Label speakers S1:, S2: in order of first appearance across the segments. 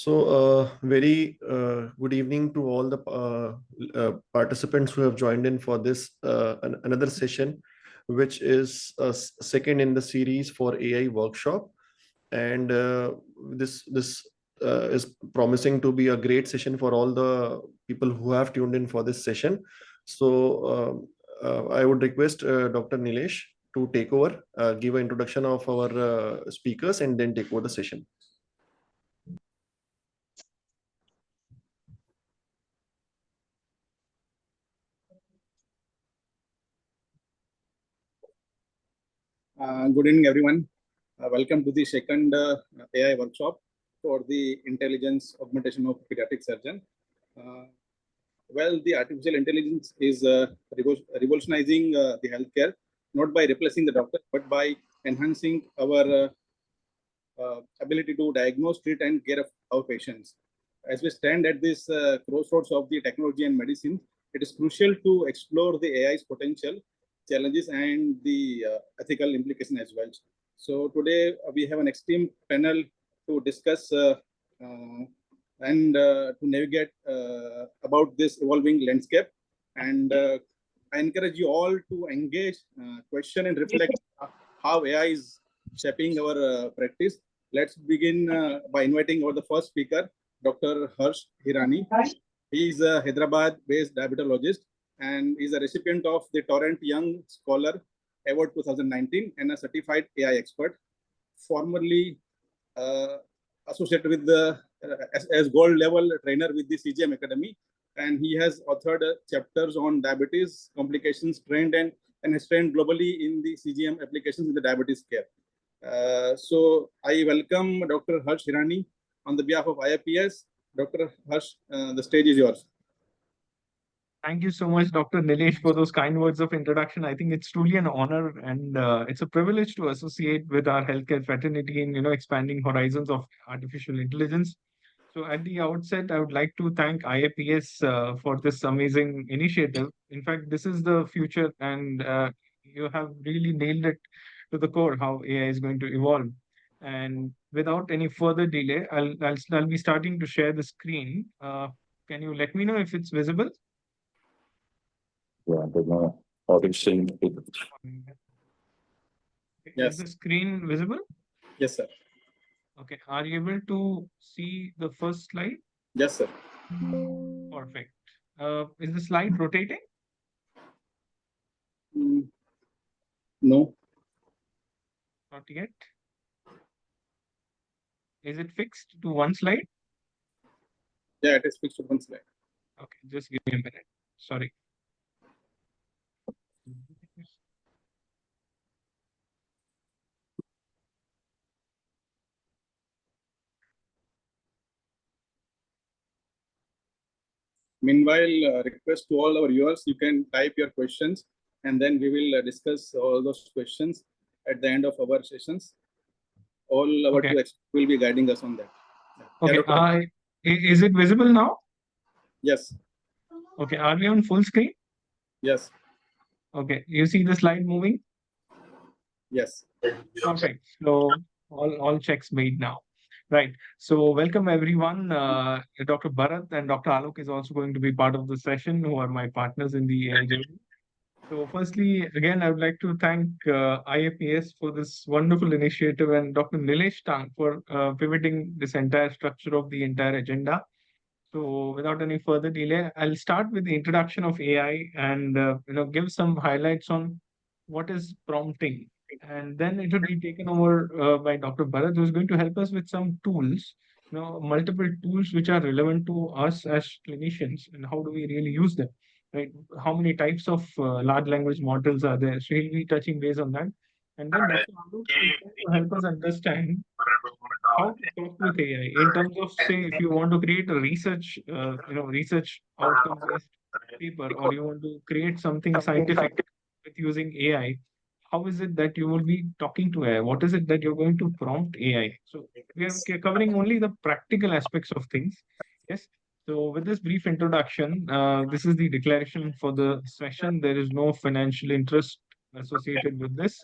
S1: Very good evening to all the participants who have joined in for this another session, which is second in the series for AI workshop. And this is promising to be a great session for all the people who have tuned in for this session. I would request Dr. Nilesh to take over, give an introduction of our speakers, and then take over the session.
S2: Good evening, everyone. Welcome to the second AI workshop for the intelligence augmentation of pediatric surgeon. The artificial intelligence is revolutionizing the healthcare, not by replacing the doctor, but by enhancing our ability to diagnose, treat, and care of our patients. As we stand at this crossroads of the technology and medicine, it is crucial to explore the AI's potential, challenges, and the ethical implication as well. So today we have an esteemed panel to discuss and to navigate about this evolving landscape. And I encourage you all to engage, question, and reflect how AI is shaping our practice. Let's begin by inviting our the first speaker, Dr. Harsh Hirani. He is a Hyderabad-based diabetologist and is a recipient of the Torrent Young Scholar Award 2019 and a certified AI expert, formerly associated with the as gold level trainer with the CGM Academy, and he has authored chapters on diabetes complications, trend and has trained globally in the CGM applications in the diabetes care. So I welcome Dr. Harsh Hirani on the behalf of IAPS. Dr. Harsh, the stage is yours.
S3: Thank you so much, Dr. Nilesh, for those kind words of introduction. I think it's truly an honor and it's a privilege to associate with our healthcare fraternity in expanding horizons of artificial intelligence. So at the outset, I would like to thank IAPS for this amazing initiative. In fact, this is the future, and you have really nailed it to the core how AI is going to evolve. And without any further delay, I'll be starting to share the screen. Can you let me know if it's visible?
S4: Yeah, but no audition.
S3: Yes. Is the screen visible?
S2: Yes, sir.
S3: Okay. Are you able to see the first slide?
S2: Yes, sir.
S3: Perfect. Is the slide rotating?
S2: No.
S3: Not yet. Is it fixed to one slide?
S2: Yeah, it is fixed to one slide.
S3: Okay, just give me a minute. Sorry.
S2: Meanwhile, request to all our viewers, you can type your questions and then we will discuss all those questions at the end of our sessions. All our two experts will be guiding us on that.
S3: Okay. Is it visible now?
S2: Yes.
S3: Okay. Are we on full screen?
S2: Yes.
S3: Okay. You see the slide moving?
S2: Yes.
S3: Perfect. So all checks made now. Right. So welcome everyone. Dr. Bharat and Dr. Alok is also going to be part of the session, who are my partners in the AI journey. So firstly, again, I would like to thank IAPS for this wonderful initiative and Dr. Nilesh Tang for pivoting this entire structure of the entire agenda. So without any further delay, I'll start with the introduction of AI and give some highlights on what is prompting. And then it will be taken over by Dr. Bharat, who is going to help us with some tools, multiple tools which are relevant to us as clinicians, and how do we really use them, right? How many types of large language models are there? So he'll be touching base on that. And then Dr. Alok will help us understand how to talk with AI in terms of, say, if you want to create a research, research outcome-based paper, or you want to create something scientific with using AI, how is it that you will be talking to AI? What is it that you're going to prompt AI? So we are covering only the practical aspects of things. Yes. So with this brief introduction, this is the declaration for the session. There is no financial interest associated with this.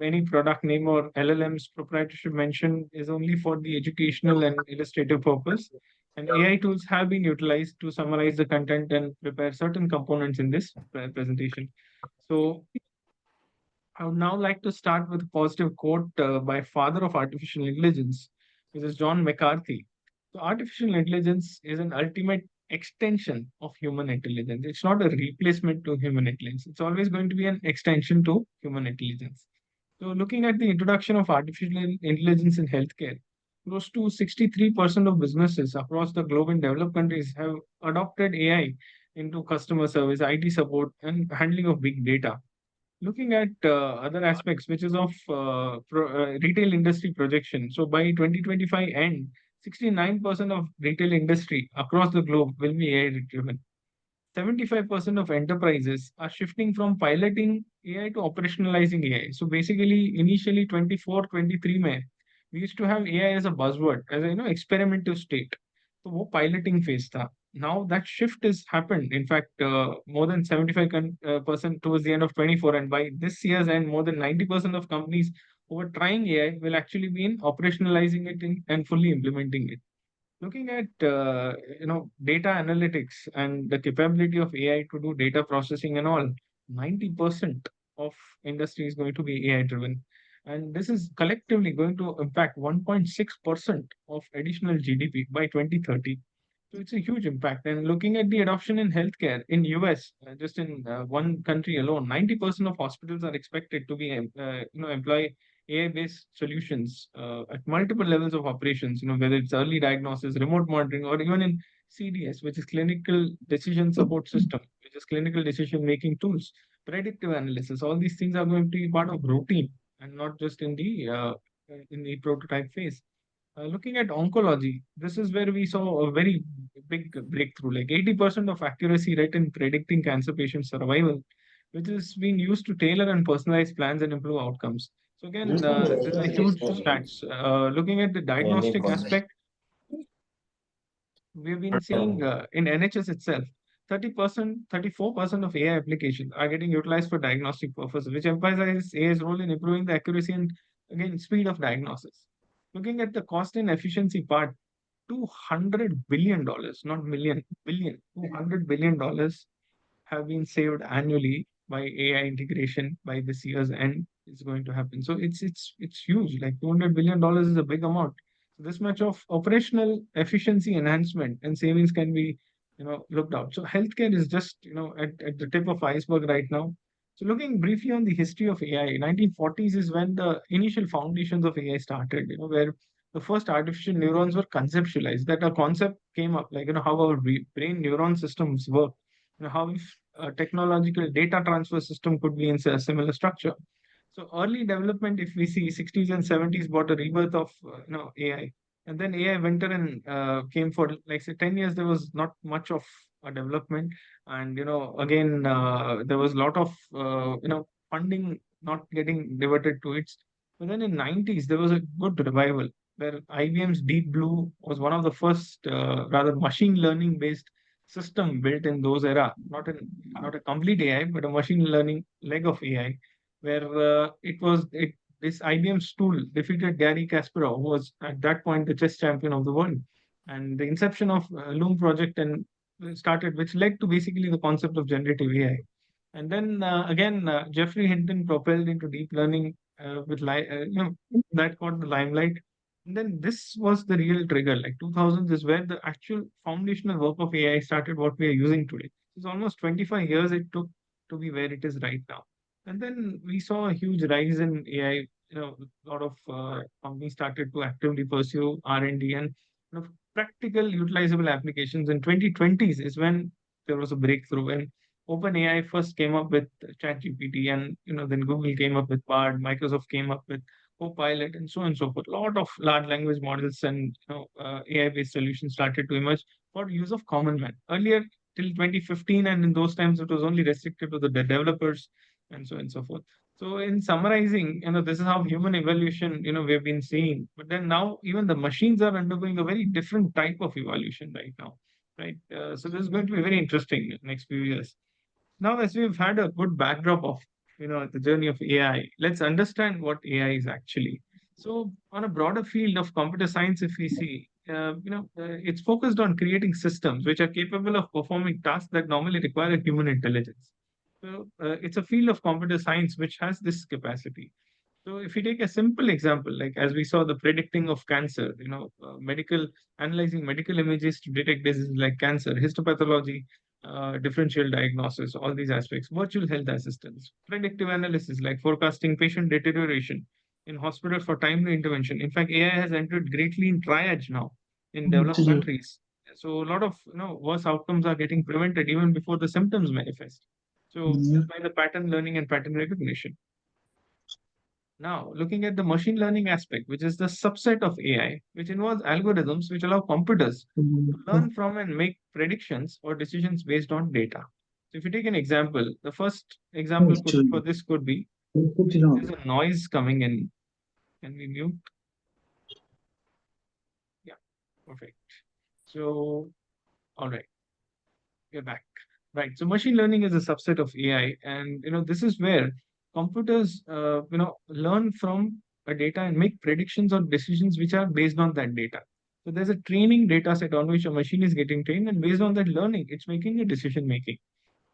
S3: Any product name or LLM's proprietorship mention is only for the educational and illustrative purpose. And AI tools have been utilized to summarize the content and prepare certain components in this presentation. So I would now like to start with a positive quote by father of artificial intelligence, which is John McCarthy. So artificial intelligence is an ultimate extension of human intelligence. It's not a replacement to human intelligence. It's always going to be an extension to human intelligence. So looking at the introduction of artificial intelligence in healthcare, close to 63% of businesses across the globe in developed countries have adopted AI into customer service, IT support, and handling of big data. Looking at other aspects, which is of retail industry projection. So by 2025 end, 69% of retail industry across the globe will be AI driven. 75% of enterprises are shifting from piloting AI to operationalizing AI. So basically, initially 24, 23 May, we used to have AI as a buzzword, as a experimental state. So वो piloting phase था. Now that shift has happened. In fact, more than 75% towards the end of 24, and by this year's end, more than 90% of companies who are trying AI will actually be in operationalizing it and fully implementing it. Looking at data analytics and the capability of AI to do data processing and all, 90% of industry is going to be AI driven. And this is collectively going to impact 1.6% of additional GDP by 2030. So it's a huge impact. And looking at the adoption in healthcare in US, just in one country alone, 90% of hospitals are expected to be employ AI-based solutions at multiple levels of operations. Whether it's early diagnosis, remote monitoring, or even in CDS, which is clinical decision support system, which is clinical decision making tools, predictive analysis. All these things are going to be part of routine and not just in the prototype phase. Looking at oncology, this is where we saw a very big breakthrough, like 80% of accuracy rate in predicting cancer patient survival, which is being used to tailor and personalize plans and improve outcomes. So again, this is a huge stats. Looking at the diagnostic aspect, we've been seeing in NHS itself, 30%, 34% of AI applications are getting utilized for diagnostic purposes, which emphasizes AI's role in improving the accuracy and again speed of diagnosis. Looking at the cost and efficiency part, $200 billion, not million, billion, $200 billion have been saved annually by AI integration by this year's end is going to happen. So it's huge. Like $200 billion is a big amount. So this much of operational efficiency enhancement and savings can be looked out. So healthcare is just at the tip of iceberg right now. So looking briefly on the history of AI, 1940s is when the initial foundations of AI started, where the first artificial neurons were conceptualized, that a concept came up, like how our brain neuron systems work, how if a technological data transfer system could be in a similar structure. So early development, if we see 60s and 70s, brought a rebirth of AI, and then AI went in and came for like say 10 years. There was not much of a development, and again there was a lot of funding not getting diverted to it. But then in 90s there was a good revival where IBM's Deep Blue was one of the first rather machine learning based system built in those era, not a complete AI, but a machine learning leg of AI, where this IBM's tool defeated Gary Kasparov, who was at that point the chess champion of the world, and the inception of Loom project and started, which led to basically the concept of generative AI. And then again, Jeffrey Hinton propelled into deep learning that got the limelight. And then this was the real trigger. Like 2000s is where the actual foundational work of AI started. What we are using today. It's almost 25 years it took to be where it is right now. And then we saw a huge rise in AI. A lot of companies started to actively pursue R&D and practical utilizable applications. In 2020s is when there was a breakthrough, and OpenAI first came up with ChatGPT, and then Google came up with Bard, Microsoft came up with Copilot, and so on and so forth. A lot of large language models and AI-based solutions started to emerge for use of common man. Earlier, till 2015, and in those times, it was only restricted to the developers, and so on and so forth. So, in summarizing, this is how human evolution, we've been seeing. But then now, even the machines are undergoing a very different type of evolution right now, right? So, this is going to be very interesting next few years. Now, as we've had a good backdrop of the journey of AI, let's understand what AI is actually. So, on a broader field of computer science, if we see, it's focused on creating systems which are capable of performing tasks that normally require a human intelligence. So, it's a field of computer science which has this capacity. So, if we take a simple example, like as we saw the predicting of cancer, analyzing medical images to detect diseases like cancer, histopathology, differential diagnosis, all these aspects, virtual health assistance, predictive analysis like forecasting patient deterioration in hospitals for timely intervention. In fact, AI has entered greatly in triage now in developed countries. So a lot of worse outcomes are getting prevented even before the symptoms manifest. So just by the pattern learning and pattern recognition. Now, looking at the machine learning aspect, which is the subset of AI, which involves algorithms which allow computers to learn from and make predictions or decisions based on data. So, if you take an example, the first example for this could be there's a noise coming in. Can we mute? Yeah, perfect. So, all right, we're back. Right. So, machine learning is a subset of AI, and this is where computers, learn from a data and make predictions or decisions which are based on that data. So, there's a training data set on which a machine is getting trained, and based on that learning, it's making a decision making.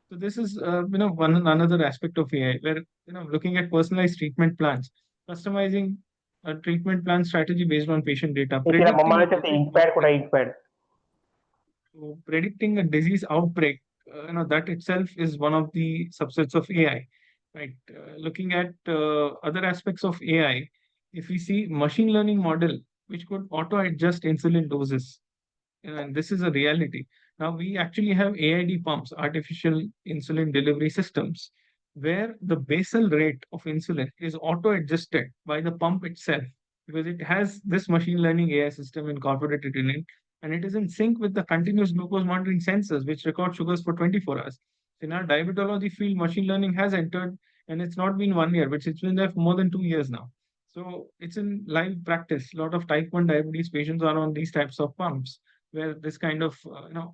S3: So, this is, one another aspect of AI where looking at personalized treatment plans, customizing a treatment plan strategy based on patient data,
S5: ఇక్కడ
S3: predicting
S5: మమ్మల్ని
S3: a
S5: అయితే
S3: disease
S5: enquire కూడా
S3: outbreak.
S5: Enquire
S3: So predicting a disease outbreak, that itself is one of the subsets of AI, right? Looking at other aspects of AI, if we see machine learning model, which could auto adjust insulin doses, and this is a reality. Now we actually have AID pumps, artificial insulin delivery systems, where the basal rate of insulin is auto adjusted by the pump itself because it has this machine learning AI system incorporated in it, and it is in sync with the continuous glucose monitoring sensors which record sugars for 24 hours. In our diabetology field, machine learning has entered, and it's not been 1 year, but it's been there for more than 2 years now. So it's in live practice. A lot of type 1 diabetes patients are on these types of pumps where this kind of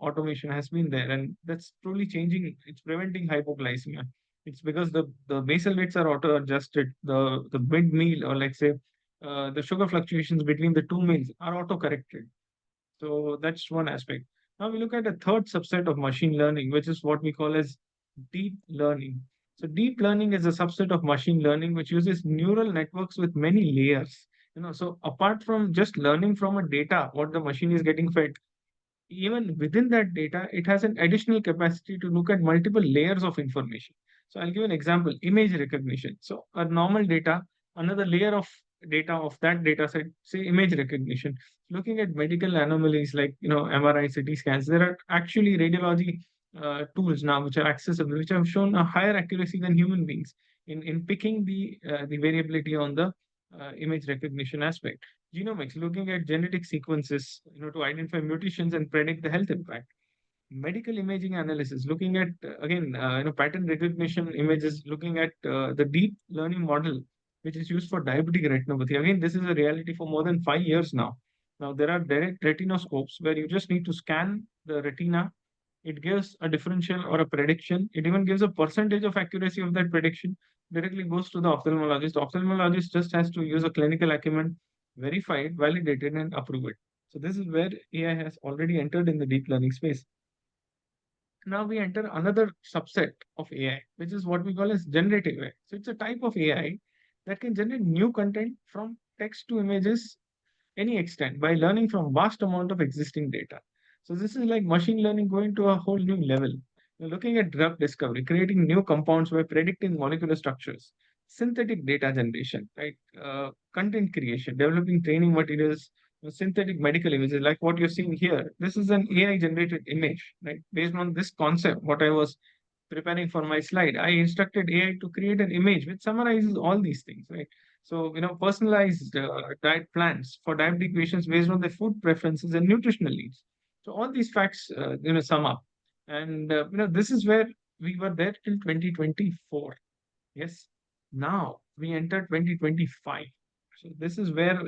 S3: automation has been there, and that's truly changing. It's preventing hypoglycemia. It's because the basal rates are auto adjusted. The mid meal, or like say the sugar fluctuations between the two meals are auto corrected. So that's one aspect. Now we look at a third subset of machine learning, which is what we call as deep learning. So deep learning is a subset of machine learning which uses neural networks with many layers. So apart from just learning from a data, what the machine is getting fed, even within that data, it has an additional capacity to look at multiple layers of information. So I'll give an example, image recognition. So a normal data, another layer of data of that data set, say image recognition, looking at medical anomalies like, MRI, CT scans, there are actually radiology tools now which are accessible, which have shown a higher accuracy than human beings in picking the variability on the image recognition aspect. Genomics, looking at genetic sequences, to identify mutations and predict the health impact. Medical imaging analysis, looking at again, pattern recognition images, looking at the deep learning model, which is used for diabetic retinopathy. Again, this is a reality for more than 5 years now. Now there are direct retinoscopes where you just need to scan the retina. It gives a differential or a prediction. It even gives a percentage of accuracy of that prediction. Directly goes to the ophthalmologist. Ophthalmologist just has to use a clinical acumen, verify it, validate it, and approve it. So this is where AI has already entered in the deep learning space. Now we enter another subset of AI, which is what we call as generative AI. So it's a type of AI that can generate new content from text to images any extent by learning from vast amount of existing data. So this is like machine learning going to a whole new level. You're looking at drug discovery, creating new compounds by predicting molecular structures, synthetic data generation, right? Content creation, developing training materials, synthetic medical images, like what you're seeing here. This is an AI generated image, right? Based on this concept, what I was preparing for my slide, I instructed AI to create an image which summarizes all these things, right? So, personalized diet plans for diabetic patients based on their food preferences and nutritional needs. So all these facts, sum up. And, this is where we were there till 2024. Yes. Now we enter 2025. So this is where,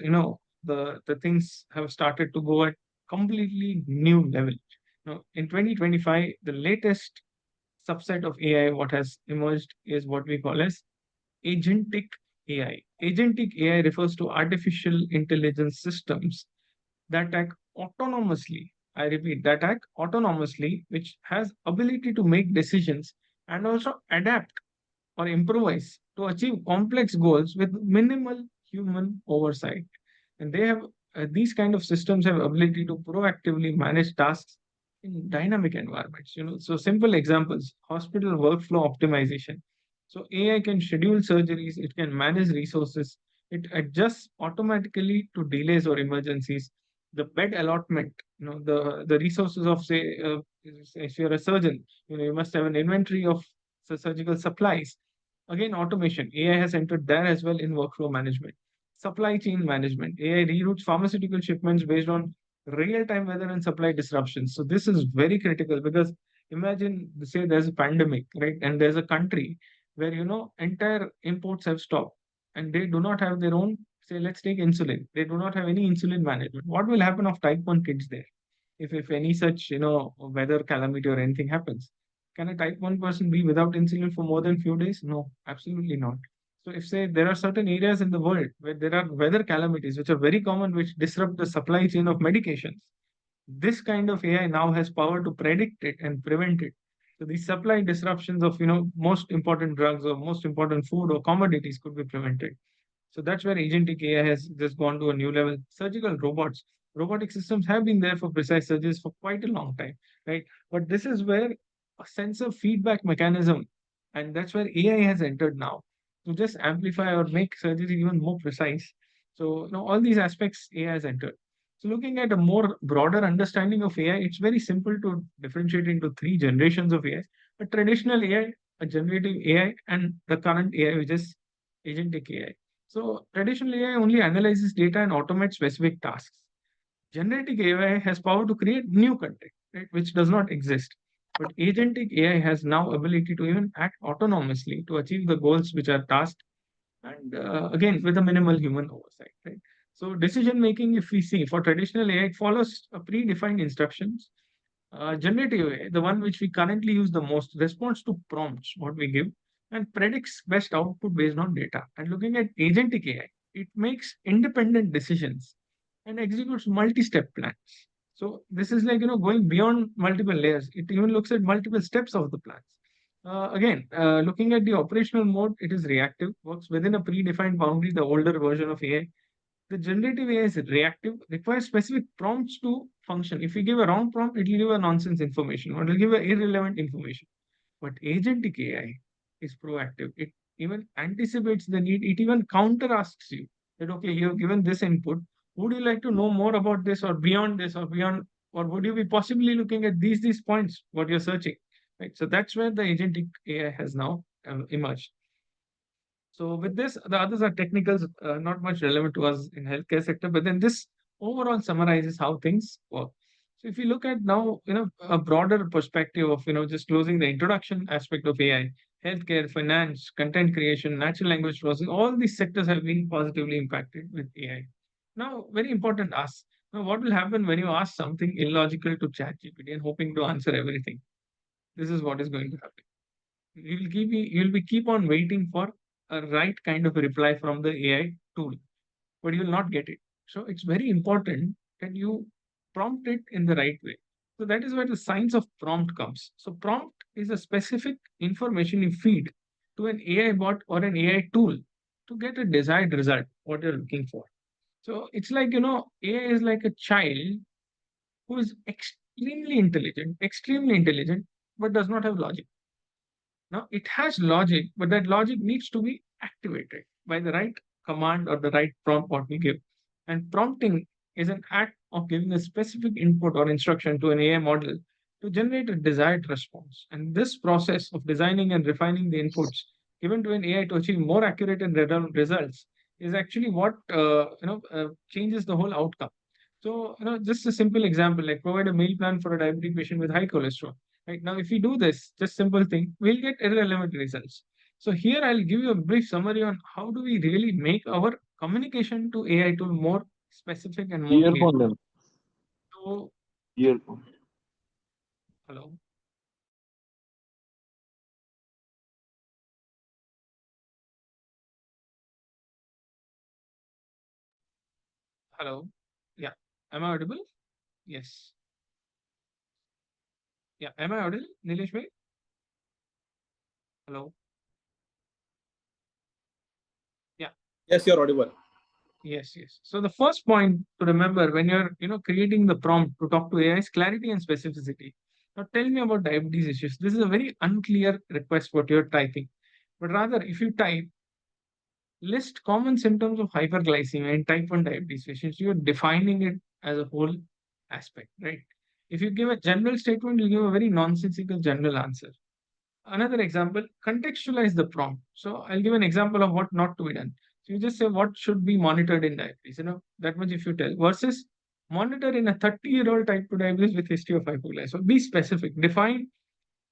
S3: the things have started to go at completely new level. In 2025, the latest subset of AI what has emerged is what we call as agentic AI. Agentic AI refers to artificial intelligence systems that act autonomously. I repeat, that act autonomously, which has ability to make decisions and also adapt or improvise to achieve complex goals with minimal human oversight. And they have these kind of systems have ability to proactively manage tasks in dynamic environments. So simple examples: hospital workflow optimization. So AI can schedule surgeries, it can manage resources, it adjusts automatically to delays or emergencies. The bed allotment, the resources of, say, if you're a surgeon, you must have an inventory of surgical supplies. Again, automation. AI has entered there as well in workflow management. Supply chain management. AI reroutes pharmaceutical shipments based on real-time weather and supply disruptions. So this is very critical because imagine, say, there's a pandemic, right? And there's a country where, entire imports have stopped and they do not have their own, say, let's take insulin. They do not have any insulin management. What will happen of type 1 kids there? If any such, weather calamity or anything happens, can a type 1 person be without insulin for more than few days? No, absolutely not. So if, say, there are certain areas in the world where there are weather calamities which are very common, which disrupt the supply chain of medications, this kind of AI now has power to predict it and prevent it. So these supply disruptions of, most important drugs or most important food or commodities could be prevented. So that's where agentic AI has just gone to a new level. Surgical robots, robotic systems have been there for precise surgeries for quite a long time, right? But this is where a sensor feedback mechanism, and that's where AI has entered now to just amplify or make surgery even more precise. So, all these aspects AI has entered. So, looking at a more broader understanding of AI, it's very simple to differentiate into three generations of AI: a traditional AI, a generative AI, and the current AI, which is agentic AI. So traditional AI only analyzes data and automates specific tasks. Generative AI has power to create new content, right, which does not exist. But agentic AI has now ability to even act autonomously to achieve the goals which are tasked, and again with a minimal human oversight, right? So decision making, if we see for traditional AI, it follows a predefined instructions. Generative AI, the one which we currently use the most, responds to prompts what we give and predicts best output based on data. And looking at agentic AI, it makes independent decisions and executes multi-step plans. So this is like, going beyond multiple layers. It even looks at multiple steps of the plans. Again, looking at the operational mode, it is reactive, works within a predefined boundary, the older version of AI. The generative AI is reactive, requires specific prompts to function. If you give a wrong prompt, it will give a nonsense information or it will give a irrelevant information. But agentic AI is proactive. It even anticipates the need. It even counter asks you that, okay, you have given this input. Would you like to know more about this or beyond, or would you be possibly looking at these points, what you're searching? Right. So that's where the agentic AI has now emerged. So with this, the others are technicals, not much relevant to us in healthcare sector, but then this overall summarizes how things work. So if you look at now, a broader perspective of, just closing the introduction aspect of AI, healthcare, finance, content creation, natural language processing, all these sectors have been positively impacted with AI. Now, very important ask. Now, what will happen when you ask something illogical to ChatGPT and hoping to answer everything? This is what is going to happen. You'll be keep on waiting for a right kind of reply from the AI tool, but you will not get it. So it's very important that you prompt it in the right way. So that is where the science of prompt comes. So prompt is a specific information you feed to an AI bot or an AI tool to get a desired result, what you're looking for. So it's like, AI is like a child who is extremely intelligent, but does not have logic. Now, it has logic, but that logic needs to be activated by the right command or the right prompt what we give. And prompting is an act of giving a specific input or instruction to an AI model to generate a desired response. And this process of designing and refining the inputs given to an AI to achieve more accurate and relevant results is actually what changes the whole outcome. So, just a simple example, like provide a meal plan for a diabetic patient with high cholesterol. Right now, if we do this, just simple thing, we'll get irrelevant results. So here I'll give you a brief summary on how do we really make our communication to AI tool more specific and more clear.
S4: Earphone them.
S3: So,
S4: Earphone.
S3: hello. Hello. Yeah. Am I audible? Yes. Yeah. Am I audible, Nilesh bhai? Hello. Yeah.
S2: Yes, you're audible.
S3: Yes. Yes. So the first point to remember when you're, creating the prompt to talk to AI is clarity and specificity. Now tell me about diabetes issues. This is a very unclear request what you're typing. But rather, if you type list common symptoms of hyperglycemia in type 1 diabetes patients, you're defining it as a whole aspect, right? If you give a general statement, you give a very nonsensical general answer. Another example, contextualize the prompt. So I'll give an example of what not to be done. So you just say what should be monitored in diabetes, that much if you tell, versus monitor in a 30-year-old type 2 diabetes with history of hypoglycemia. So be specific. Define.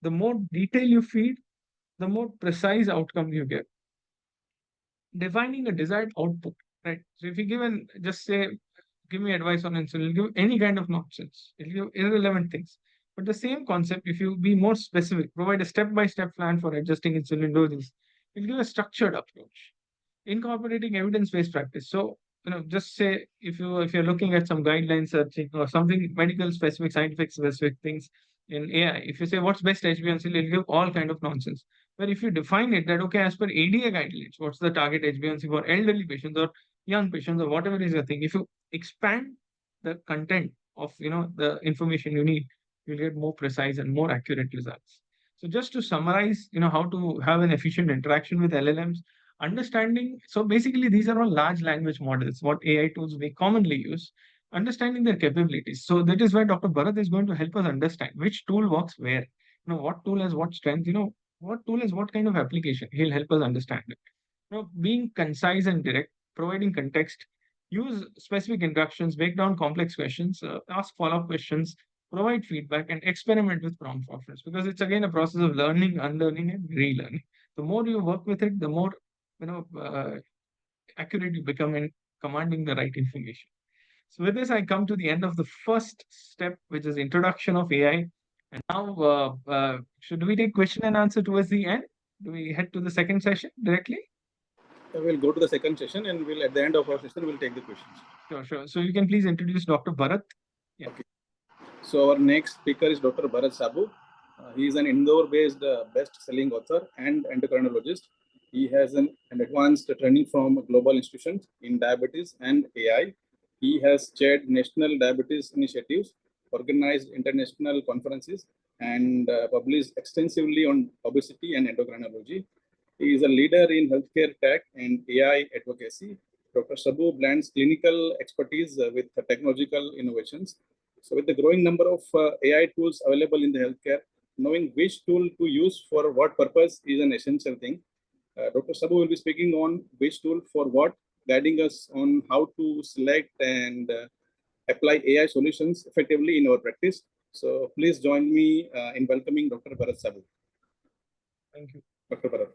S3: The more detail you feed, the more precise outcome you get. Defining a desired output, right? So if you just say, give me advice on insulin, give any kind of nonsense, it'll give irrelevant things. But the same concept, if you be more specific, provide a step-by-step plan for adjusting insulin doses, it'll give a structured approach incorporating evidence-based practice. So, just say if you're looking at some guidelines searching or something medical specific, scientific specific things in AI, if you say what's best HbA1c, it'll give all kind of nonsense. But if you define it that okay, as per ADA guidelines, what's the target HbA1c for elderly patients or young patients or whatever is your thing, if you expand the content of the information you need, you'll get more precise and more accurate results. So just to summarize, how to have an efficient interaction with LLMs, understanding. So basically, these are all large language models, what AI tools we commonly use, understanding their capabilities. So that is why Dr. Bharat is going to help us understand which tool works where, what tool has what strength, what tool has what kind of application. He'll help us understand it. Being concise and direct, providing context, use specific instructions, break down complex questions, ask follow-up questions, provide feedback, and experiment with prompt offerings because it's again a process of learning, unlearning, and relearning. The more you work with it, the more accurate you become in commanding the right information. So with this, I come to the end of the first step, which is introduction of AI. And now, should we take question and answer towards the end? Do we head to the second session directly?
S2: We'll go to the second session, and we'll at the end of our session we'll take the questions.
S3: Sure, sure. So you can please introduce Dr. Bharat. Yeah.
S2: Okay. So our next speaker is Dr. Bharat Sabu. He is an Indore-based best-selling author and endocrinologist. He has an advanced training from global institutions in diabetes and AI. He has chaired national diabetes initiatives, organized international conferences, and published extensively on obesity and endocrinology. He is a leader in healthcare tech and AI advocacy. Dr. Sabu blends clinical expertise with technological innovations. So with the growing number of AI tools available in the healthcare, knowing which tool to use for what purpose is an essential thing. Dr. Sabu will be speaking on which tool for what, guiding us on how to select and apply AI solutions effectively in our practice. So please join me in welcoming Dr. Bharat Sabu.
S3: Thank you.
S2: Dr. Bharat.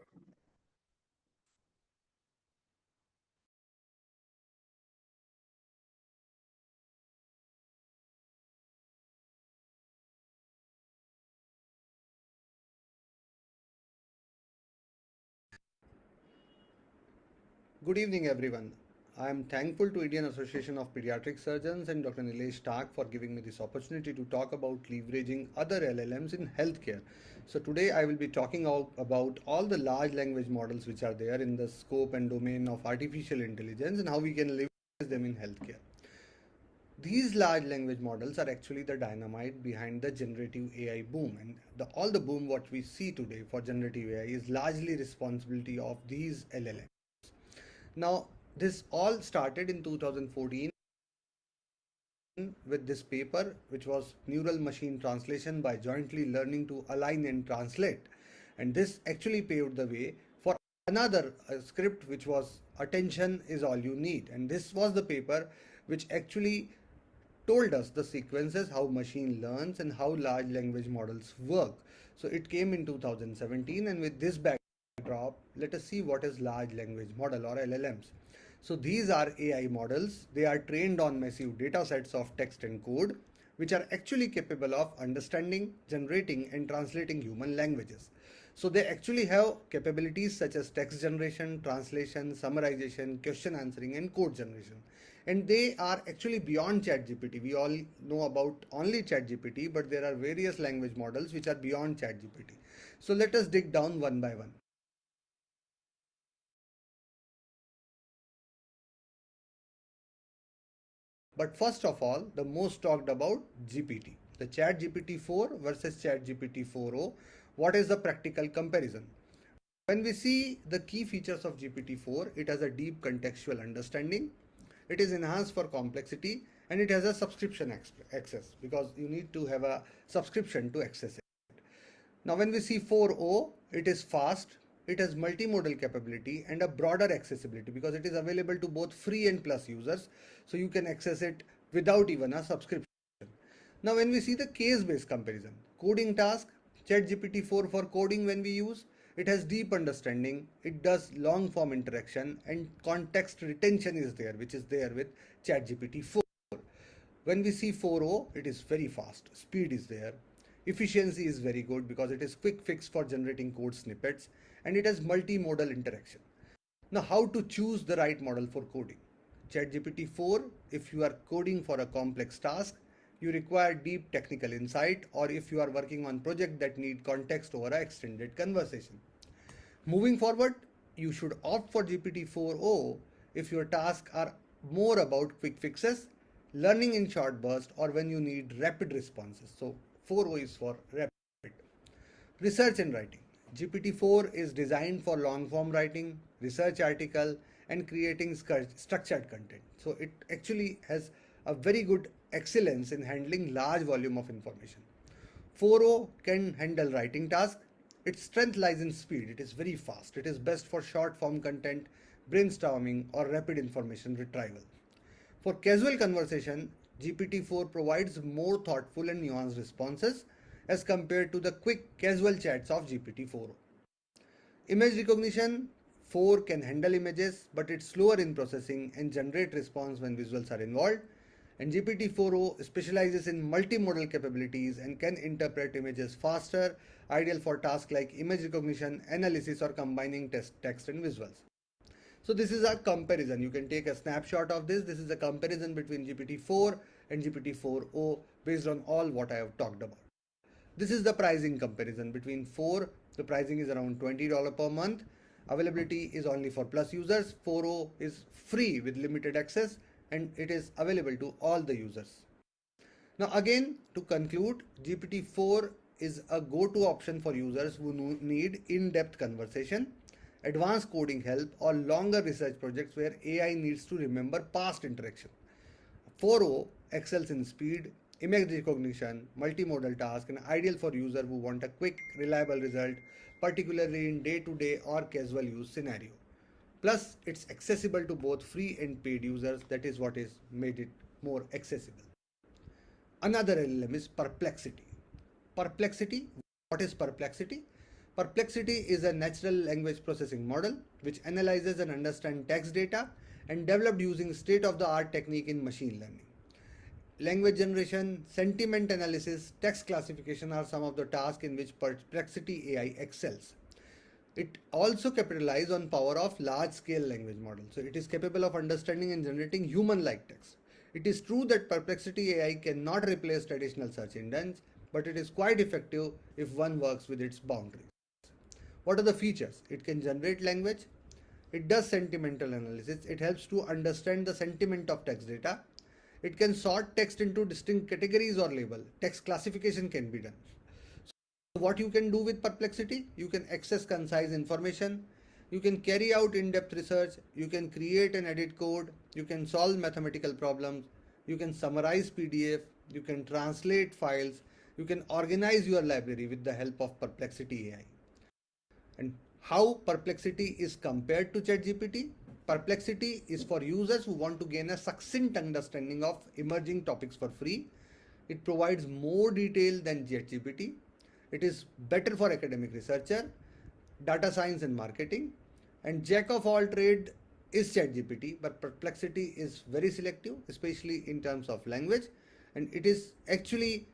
S5: Good evening, everyone. I am thankful to Indian Association of Pediatric Surgeons and Dr. Nilesh Stark for giving me this opportunity to talk about leveraging other LLMs in healthcare. So today I will be talking about all the large language models which are there in the scope and domain of artificial intelligence and how we can leverage them in healthcare. These large language models are actually the dynamite behind the generative AI boom, and all the boom what we see today for generative AI is largely responsibility of these LLMs. Now, this all started in 2014 with this paper, which was Neural Machine Translation by Jointly Learning to Align and Translate. And this actually paved the way for another script, which was Attention is All You Need. And this was the paper which actually told us the sequences, how machine learns and how large language models work. So it came in 2017, and with this backdrop, let us see what is large language model or LLMs. So these are AI models. They are trained on massive data sets of text and code, which are actually capable of understanding, generating, and translating human languages. So they actually have capabilities such as text generation, translation, summarization, question answering, and code generation. And they are actually beyond ChatGPT. We all know about only ChatGPT, but there are various language models which are beyond ChatGPT. So let us dig down one by one. But first of all, the most talked about GPT, the ChatGPT 4 versus ChatGPT 4o. What is the practical comparison? When we see the key features of GPT-4, it has a deep contextual understanding, it is enhanced for complexity, and it has a subscription access because you need to have a subscription to access it. Now when we see 4o, it is fast, it has multimodal capability and a broader accessibility because it is available to both free and plus users, so you can access it without even a subscription. Now when we see the case-based comparison, coding task, ChatGPT 4 for coding when we use, it has deep understanding, it does long form interaction and context retention is there, which is there with ChatGPT 4. When we see 4o, it is very fast, speed is there, efficiency is very good because it is quick fix for generating code snippets and it has multimodal interaction. Now how to choose the right model for coding? ChatGPT 4, if you are coding for a complex task, you require deep technical insight, or if you are working on projects that need context over an extended conversation. Moving forward, you should opt for GPT-4o if your tasks are more about quick fixes, learning in short bursts, or when you need rapid responses. So 4o is for rapid. Research and writing. GPT-4 is designed for long form writing, research article, and creating structured content. So it actually has a very good excellence in handling large volume of information. 4o can handle writing tasks. Its strength lies in speed. It is very fast. It is best for short form content, brainstorming, or rapid information retrieval. For casual conversation, GPT-4 provides more thoughtful and nuanced responses as compared to the quick casual chats of GPT-4. Image recognition, 4 can handle images, but it's slower in processing and generate response when visuals are involved. And GPT-4o specializes in multimodal capabilities and can interpret images faster, ideal for tasks like image recognition, analysis, or combining text and visuals. So this is a comparison. You can take a snapshot of this. This is a comparison between GPT-4 and GPT-4o based on all what I have talked about. This is the pricing comparison between 4. The pricing is around $20 per month. Availability is only for plus users. 4o is free with limited access and it is available to all the users. Now again, to conclude, GPT-4 is a go-to option for users who need in-depth conversation, advanced coding help, or longer research projects where AI needs to remember past interaction. 4o excels in speed, image recognition, multimodal tasks, and ideal for users who want a quick, reliable result, particularly in day-to-day or casual use scenario. Plus, it's accessible to both free and paid users. That is what is made it more accessible. Another LLM is Perplexity. Perplexity, what is Perplexity? Perplexity is a natural language processing model which analyzes and understands text data and developed using state-of-the-art technique in machine learning. Language generation, sentiment analysis, text classification are some of the tasks in which Perplexity AI excels. It also capitalizes on power of large-scale language models. So it is capable of understanding and generating human-like text. It is true that Perplexity AI cannot replace traditional search engines, but it is quite effective if one works with its boundaries. What are the features? It can generate language. It does sentimental analysis. It helps to understand the sentiment of text data. It can sort text into distinct categories or label. Text classification can be done. So what you can do with Perplexity? You can access concise information. You can carry out in-depth research. You can create and edit code. You can solve mathematical problems. You can summarize PDF. You can translate files. You can organize your library with the help of Perplexity AI. And how Perplexity is compared to ChatGPT? Perplexity is for users who want to gain a succinct understanding of emerging topics for free. It provides more detail than ChatGPT. It is better for academic researcher, data science and marketing. And jack of all trade is ChatGPT, but Perplexity is very selective, especially in terms of language. And it is actually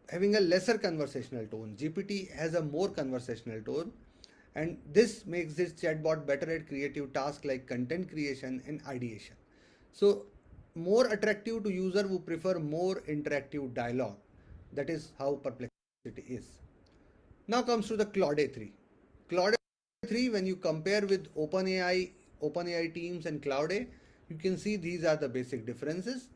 S5: having a lesser conversational tone. GPT has a more conversational tone, and this makes this chatbot better at creative tasks like content creation and ideation. So, more attractive to user who prefer more interactive dialogue. That is how Perplexity is. Now comes to the Claude 3. Claude 3, when you compare with OpenAI teams and Claude, you can see these are the basic differences.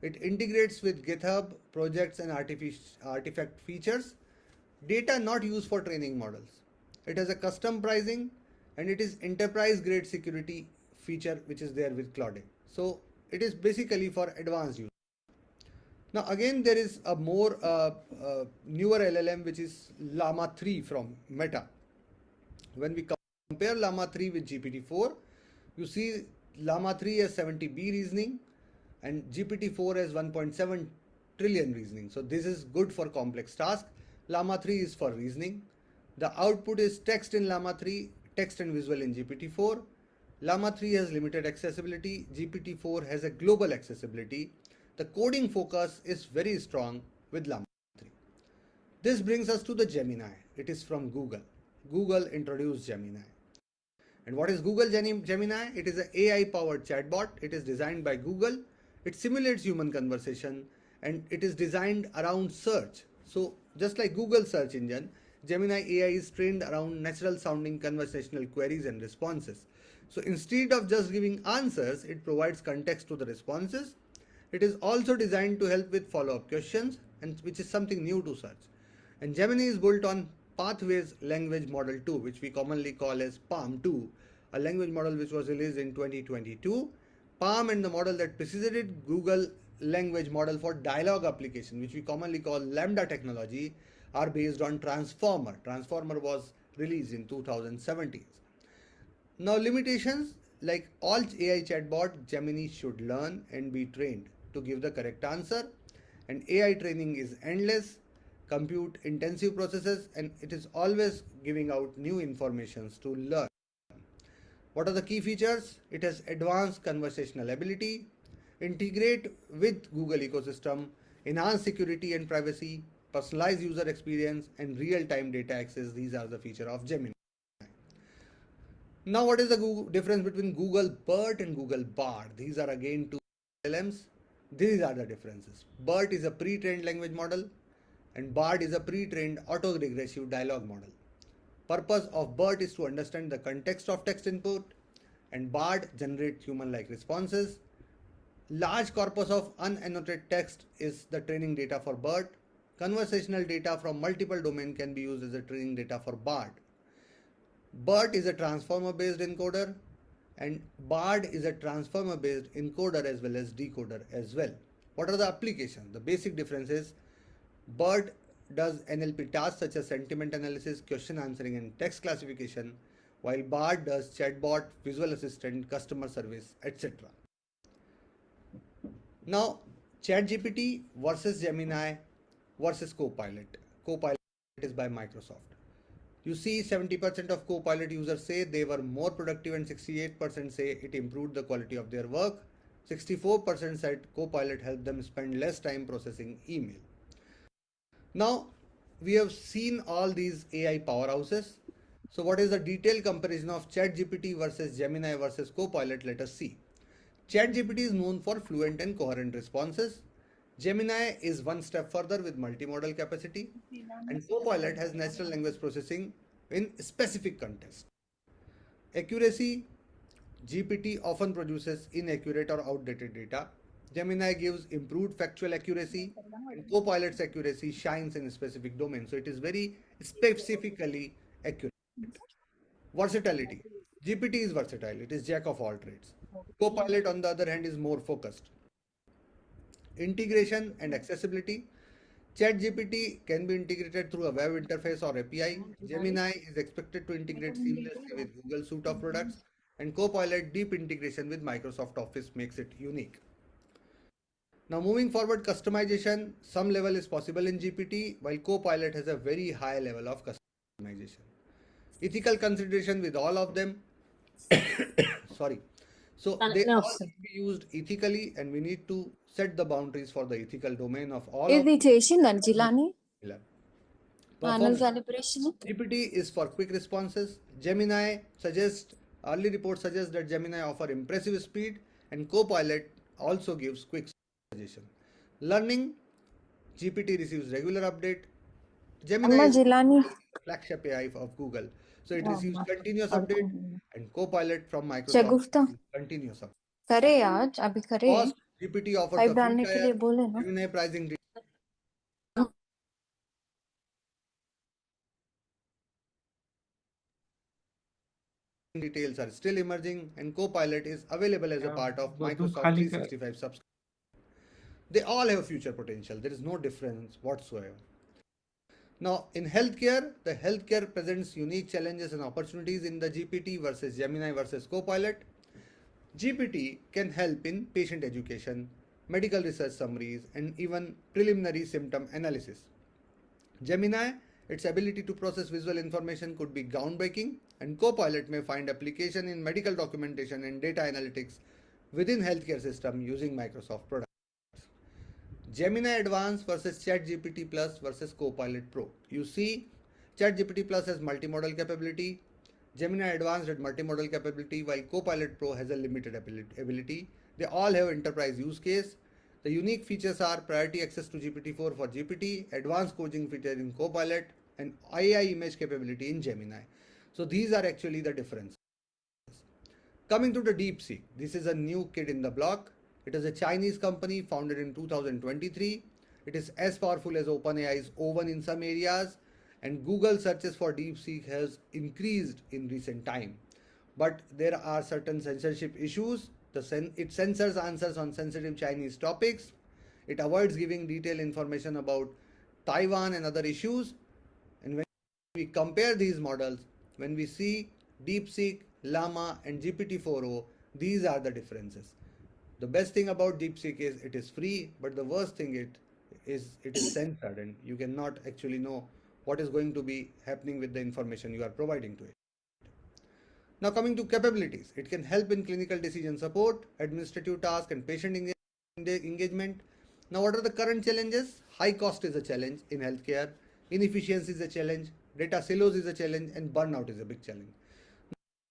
S5: It integrates with GitHub projects and artifact features. Data not used for training models. It has a custom pricing, and it is enterprise grade security feature which is there with Claude. So it is basically for advanced use. Now again there is a more newer LLM which is Llama 3 from Meta. When we compare Llama 3 with GPT-4, you see Llama 3 has 70B reasoning and GPT-4 has 1.7 trillion reasoning. So this is good for complex tasks. Llama 3 is for reasoning. The output is text in Llama 3, text and visual in GPT-4. Llama 3 has limited accessibility. GPT-4 has a global accessibility. The coding focus is very strong with Llama 3. This brings us to the Gemini. It is from Google. Google introduced Gemini. And what is Google Gemini? It is an AI powered chatbot. It is designed by Google. It simulates human conversation, and it is designed around search. So just like Google search engine, Gemini AI is trained around natural sounding conversational queries and responses. So instead of just giving answers, it provides context to the responses. It is also designed to help with follow-up questions, and which is something new to search. And Gemini is built on Pathways Language Model 2, which we commonly call as PaLM 2, a language model which was released in 2022. PaLM and the model that preceded Google language model for dialogue application, which we commonly call Lambda technology, are based on Transformer. Transformer was released in 2017. Now limitations, like all AI chatbot, Gemini should learn and be trained to give the correct answer, and AI training is endless, compute intensive processes, and it is always giving out new informations to learn. What are the key features? It has advanced conversational ability, integrate with Google ecosystem, enhance security and privacy, personalized user experience, and real-time data access. These are the features of Gemini. Now what is the difference between Google BERT and Google BARD? These are again two LLMs. These are the differences. BERT is a pre-trained language model and BARD is a pre-trained auto-regressive dialogue model. Purpose of BERT is to understand the context of text input, and BARD generate human-like responses. Large corpus of unannotated text is the training data for BERT. Conversational data from multiple domains can be used as a training data for BARD. BERT is a transformer-based encoder, and BARD is a transformer-based encoder as well as decoder as well. What are the applications? The basic difference is BERT does NLP tasks such as sentiment analysis, question answering, and text classification, while BARD does chatbot, visual assistant, customer service, etc. Now, ChatGPT versus Gemini versus Copilot. Copilot is by Microsoft. You see 70% of Copilot users say they were more productive and 68% say it improved the quality of their work. 64% said Copilot helped them spend less time processing email. Now, we have seen all these AI powerhouses. So what is the detailed comparison of ChatGPT versus Gemini versus Copilot? Let us see. ChatGPT is known for fluent and coherent responses. Gemini is one step further with multimodal capacity, and Copilot has natural language processing in specific context. Accuracy, GPT often produces inaccurate or outdated data. Gemini gives improved factual accuracy, and Copilot's accuracy shines in specific domains. So it is very specifically accurate. Versatility. GPT is versatile. It is jack of all trades. Copilot, on the other hand, is more focused. Integration and accessibility. ChatGPT can be integrated through a web interface or API. Gemini is expected to integrate seamlessly with Google suite of products, and Copilot deep integration with Microsoft Office makes it unique. Now moving forward, customization, some level is possible in GPT, while Copilot has a very high level of customization. Ethical consideration with all of them. Sorry. So they
S6: No,
S5: all
S6: sir.
S5: need to be used ethically, and we need to set the boundaries for the ethical domain of all of
S6: ఇది చేసిందండి Jilani Manual
S5: Performance.
S6: calibration.
S5: GPT is for quick responses. Gemini suggests, early reports suggest that Gemini offer impressive speed, and Copilot also gives quick suggestion. Learning, GPT receives regular update. Gemini
S6: Amma
S5: is
S6: Jilani.
S5: flagship AI of Google, so it receives
S6: Amma.
S5: continuous update, and Copilot from Microsoft
S6: Chagufta.
S5: continuous update.
S6: करे आज अभी करे
S5: Cost, GPT offers
S6: pipe
S5: a free
S6: डालने के लिए
S5: tier.
S6: बोले ना
S5: Gemini pricing details are still emerging, and Copilot is available as a part of
S3: वो तू
S5: Microsoft
S3: खाली कर
S5: 365 subscription. They all have future potential. There is no difference whatsoever. Now, in healthcare, the healthcare presents unique challenges and opportunities in the GPT versus Gemini versus Copilot. GPT can help in patient education, medical research summaries, and even preliminary symptom analysis. Gemini, its ability to process visual information could be groundbreaking, and Copilot may find application in medical documentation and data analytics within healthcare system using Microsoft products. Gemini Advanced versus ChatGPT Plus versus Copilot Pro. You see, ChatGPT Plus has multimodal capability. Gemini Advanced had multimodal capability, while Copilot Pro has a limited ability. They all have enterprise use case. The unique features are priority access to GPT-4 for GPT, advanced coaching feature in Copilot, and AI image capability in Gemini. So these are actually the differences. Coming to the DeepSeek, this is a new kid in the block. It is a Chinese company founded in 2023. It is as powerful as OpenAI's Oven in some areas, and Google searches for DeepSeek has increased in recent time. But there are certain censorship issues. It censors answers on sensitive Chinese topics. It avoids giving detailed information about Taiwan and other issues. And when we compare these models, when we see DeepSeek, Llama, and GPT-4o, these are the differences. The best thing about DeepSeek is it is free, but the worst thing it is censored, and you cannot actually know what is going to be happening with the information you are providing to it. Now coming to capabilities, it can help in clinical decision support, administrative tasks, and patient engagement. Now what are the current challenges? High cost is a challenge in healthcare, inefficiency is a challenge, data silos is a challenge, and burnout is a big challenge.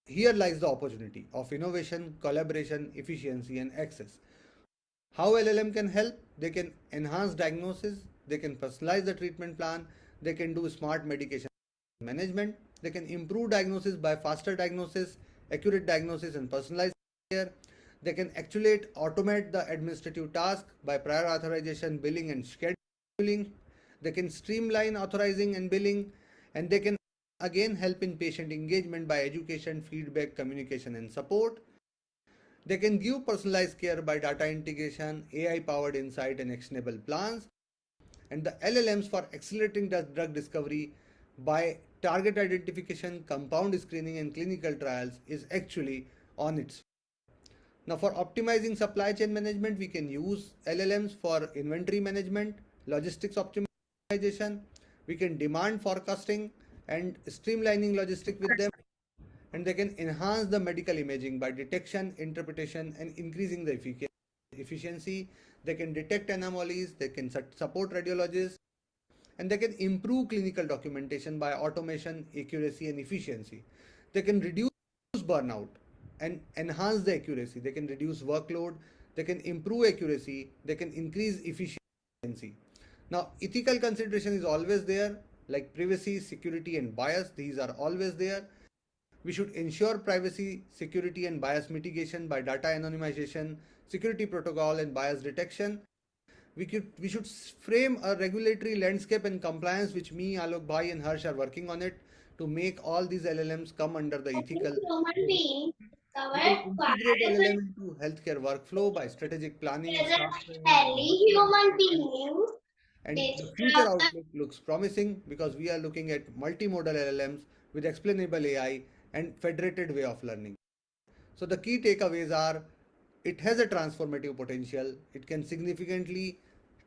S5: Here lies the opportunity of innovation, collaboration, efficiency, and access. How LLM can help? They can enhance diagnosis, they can personalize the treatment plan, they can do smart medication management, they can improve diagnosis by faster diagnosis, accurate diagnosis, and personalized care. They can actually automate the administrative task by prior authorization, billing, and scheduling. They can streamline authorizing and billing, and they can again help in patient engagement by education, feedback, communication, and support. They can give personalized care by data integration, AI powered insight, and actionable plans. And the LLMs for accelerating the drug discovery by target identification, compound screening, and clinical trials is actually on its way. Now, for optimizing supply chain management, we can use LLMs for inventory management, logistics optimization. We can demand forecasting and streamlining logistics with them, and they can enhance the medical imaging by detection, interpretation, and increasing the efficiency. They can detect anomalies, they can support radiologists, and they can improve clinical documentation by automation, accuracy, and efficiency. They can reduce burnout and enhance the accuracy. They can reduce workload, they can improve accuracy, they can increase efficiency. Now, ethical consideration is always there, like privacy, security, and bias. These are always there. We should ensure privacy, security, and bias mitigation by data anonymization, security protocol, and bias detection. We should frame a regulatory landscape and compliance, which me, Alok Bhai, and Harsh are working on it to make all these LLMs come under the ethical. We can integrate LLM into healthcare workflow by strategic planning, staff training, and the future outlook looks promising because we are looking at multimodal LLMs with explainable AI and federated way of learning. So the key takeaways are it has a transformative potential. It can significantly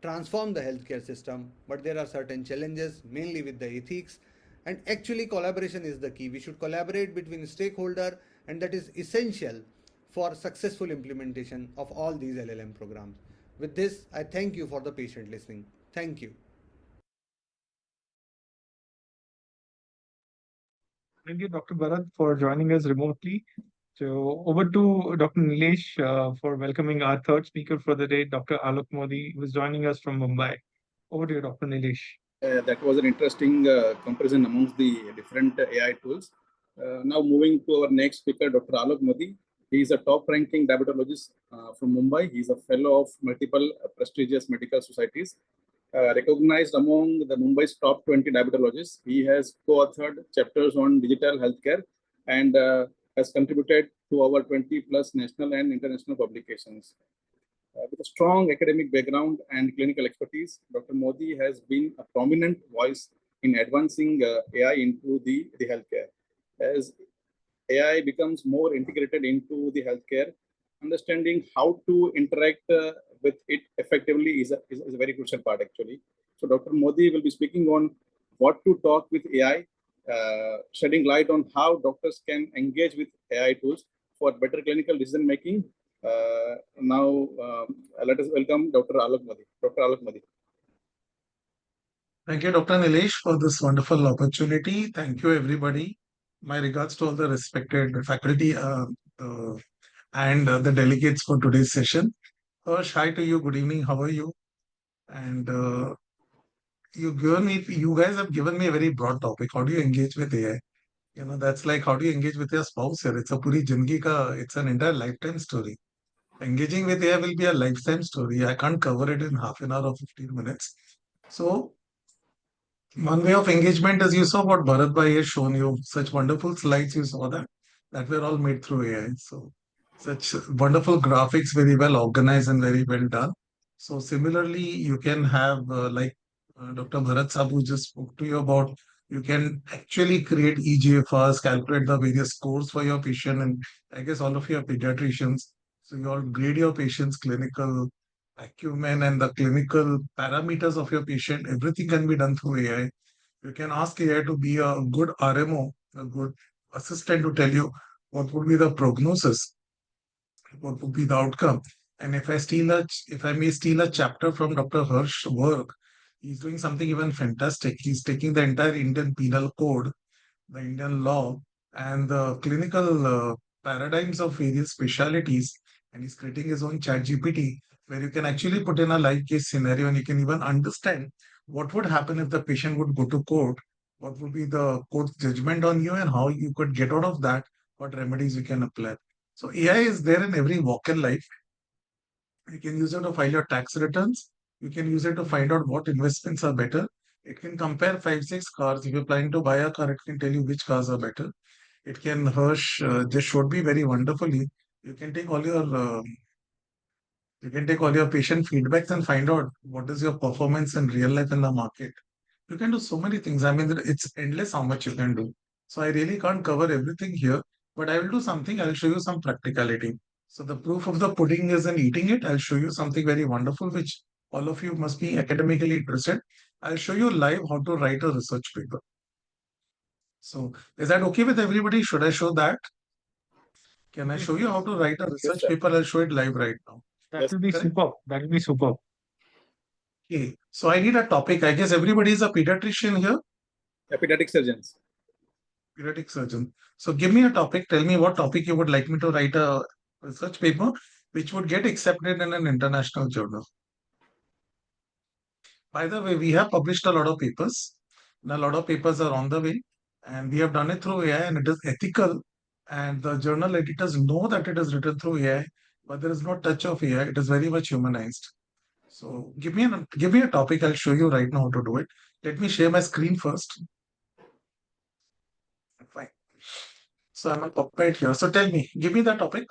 S5: transform the healthcare system, but there are certain challenges, mainly with the ethics. And actually, collaboration is the key. We should collaborate between stakeholder, and that is essential for successful implementation of all these LLM programs. With this, I thank you for the patient listening. Thank you.
S3: Thank you, Dr. Bharat, for joining us remotely. So over to Dr. Nilesh for welcoming our third speaker for the day, Dr. Alok Modi, who is joining us from Mumbai. Over to you, Dr. Nilesh.
S2: That was an interesting comparison amongst the different AI tools. Now moving to our next speaker, Dr. Alok Modi. He is a top-ranking diabetologist from Mumbai. He is a fellow of multiple prestigious medical societies. Recognized among the Mumbai's top 20 diabetologists. He has co-authored chapters on digital healthcare and has contributed to over 20 plus national and international publications. With a strong academic background and clinical expertise, Dr. Modi has been a prominent voice in advancing AI into the healthcare. As AI becomes more integrated into the healthcare, understanding how to interact with it effectively is a very crucial part, actually. So, Dr. Modi will be speaking on what to talk with AI, shedding light on how doctors can engage with AI tools for better clinical decision making. Now, let us welcome Dr. Alok Modi. Dr. Alok Modi.
S7: Thank you, Dr. Nilesh, for this wonderful opportunity. Thank you, everybody. My regards to all the respected faculty and the delegates for today's session. Harsh, hi to you. Good evening. How are you? And you guys have given me a very broad topic. How do you engage with AI? You know, that's like how do you engage with your spouse here? It's a puri jindagi ka, it's an entire lifetime story. Engaging with AI will be a lifetime story. I can't cover it in half an hour or 15 minutes. So one way of engagement, as you saw what Bharat Bhai has shown you, such wonderful slides you saw that were all made through AI. So such wonderful graphics, very well organized and very well done. So similarly, you can have like Dr. Bharat Saab who just spoke to you about, you can actually create EGFRs, calculate the various scores for your patient, and I guess all of you are pediatricians. So you all grade your patient's clinical acumen and the clinical parameters of your patient. Everything can be done through AI. You can ask AI to be a good RMO, a good assistant to tell you what would be the prognosis, what would be the outcome. And if I may steal a chapter from Dr. Hirsch's work, he's doing something even fantastic. He's taking the entire Indian Penal Code, the Indian law, and the clinical paradigms of various specialities, and he's creating his own chat GPT where you can actually put in a live case scenario and you can even understand what would happen if the patient would go to court, what would be the court's judgment on you, and how you could get out of that, what remedies you can apply. So AI is there in every walk in life. You can use it to file your tax returns. You can use it to find out what investments are better. It can compare 5, 6 cars. If you're planning to buy a car, it can tell you which cars are better. It can, Hirsch just showed me very wonderfully. You can take all your patient feedbacks and find out what is your performance in real life in the market. You can do so many things. I mean, it's endless how much you can do. So I really can't cover everything here, but I will do something. I'll show you some practicality. So the proof of the pudding is in eating it. I'll show you something very wonderful, which all of you must be academically interested. I'll show you live how to write a research paper. So is that okay with everybody? Should I show that? Can I show you how to write a research paper? I'll show it live right now.
S3: That will be superb. That will be superb.
S7: Okay. So I need a topic. I guess everybody is a pediatrician here.
S2: Pediatric surgeons.
S7: Pediatric surgeon. So give me a topic. Tell me what topic you would like me to write a research paper which would get accepted in an international journal. By the way, we have published a lot of papers, and a lot of papers are on the way, and we have done it through AI, and it is ethical. And the journal editors know that it is written through AI, but there is no touch of AI. It is very much humanized. So give me a topic. I'll show you right now how to do it. Let me share my screen first. Fine. So I'm a puppet here. So tell me, give me the topic.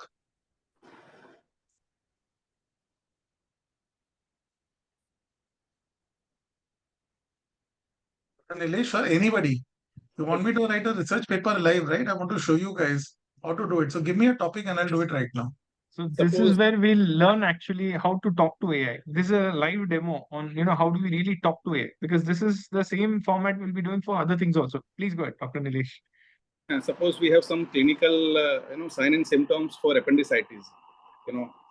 S7: Nilesh or anybody. You want me to write a research paper live, right? I want to show you guys how to do it. So give me a topic and I'll do it right now.
S3: So this is where we'll learn actually how to talk to AI. This is a live demo on, how do we really talk to AI? Because this is the same format we'll be doing for other things also. Please go ahead, Dr. Nilesh.
S2: And suppose we have some clinical, sign and symptoms for appendicitis,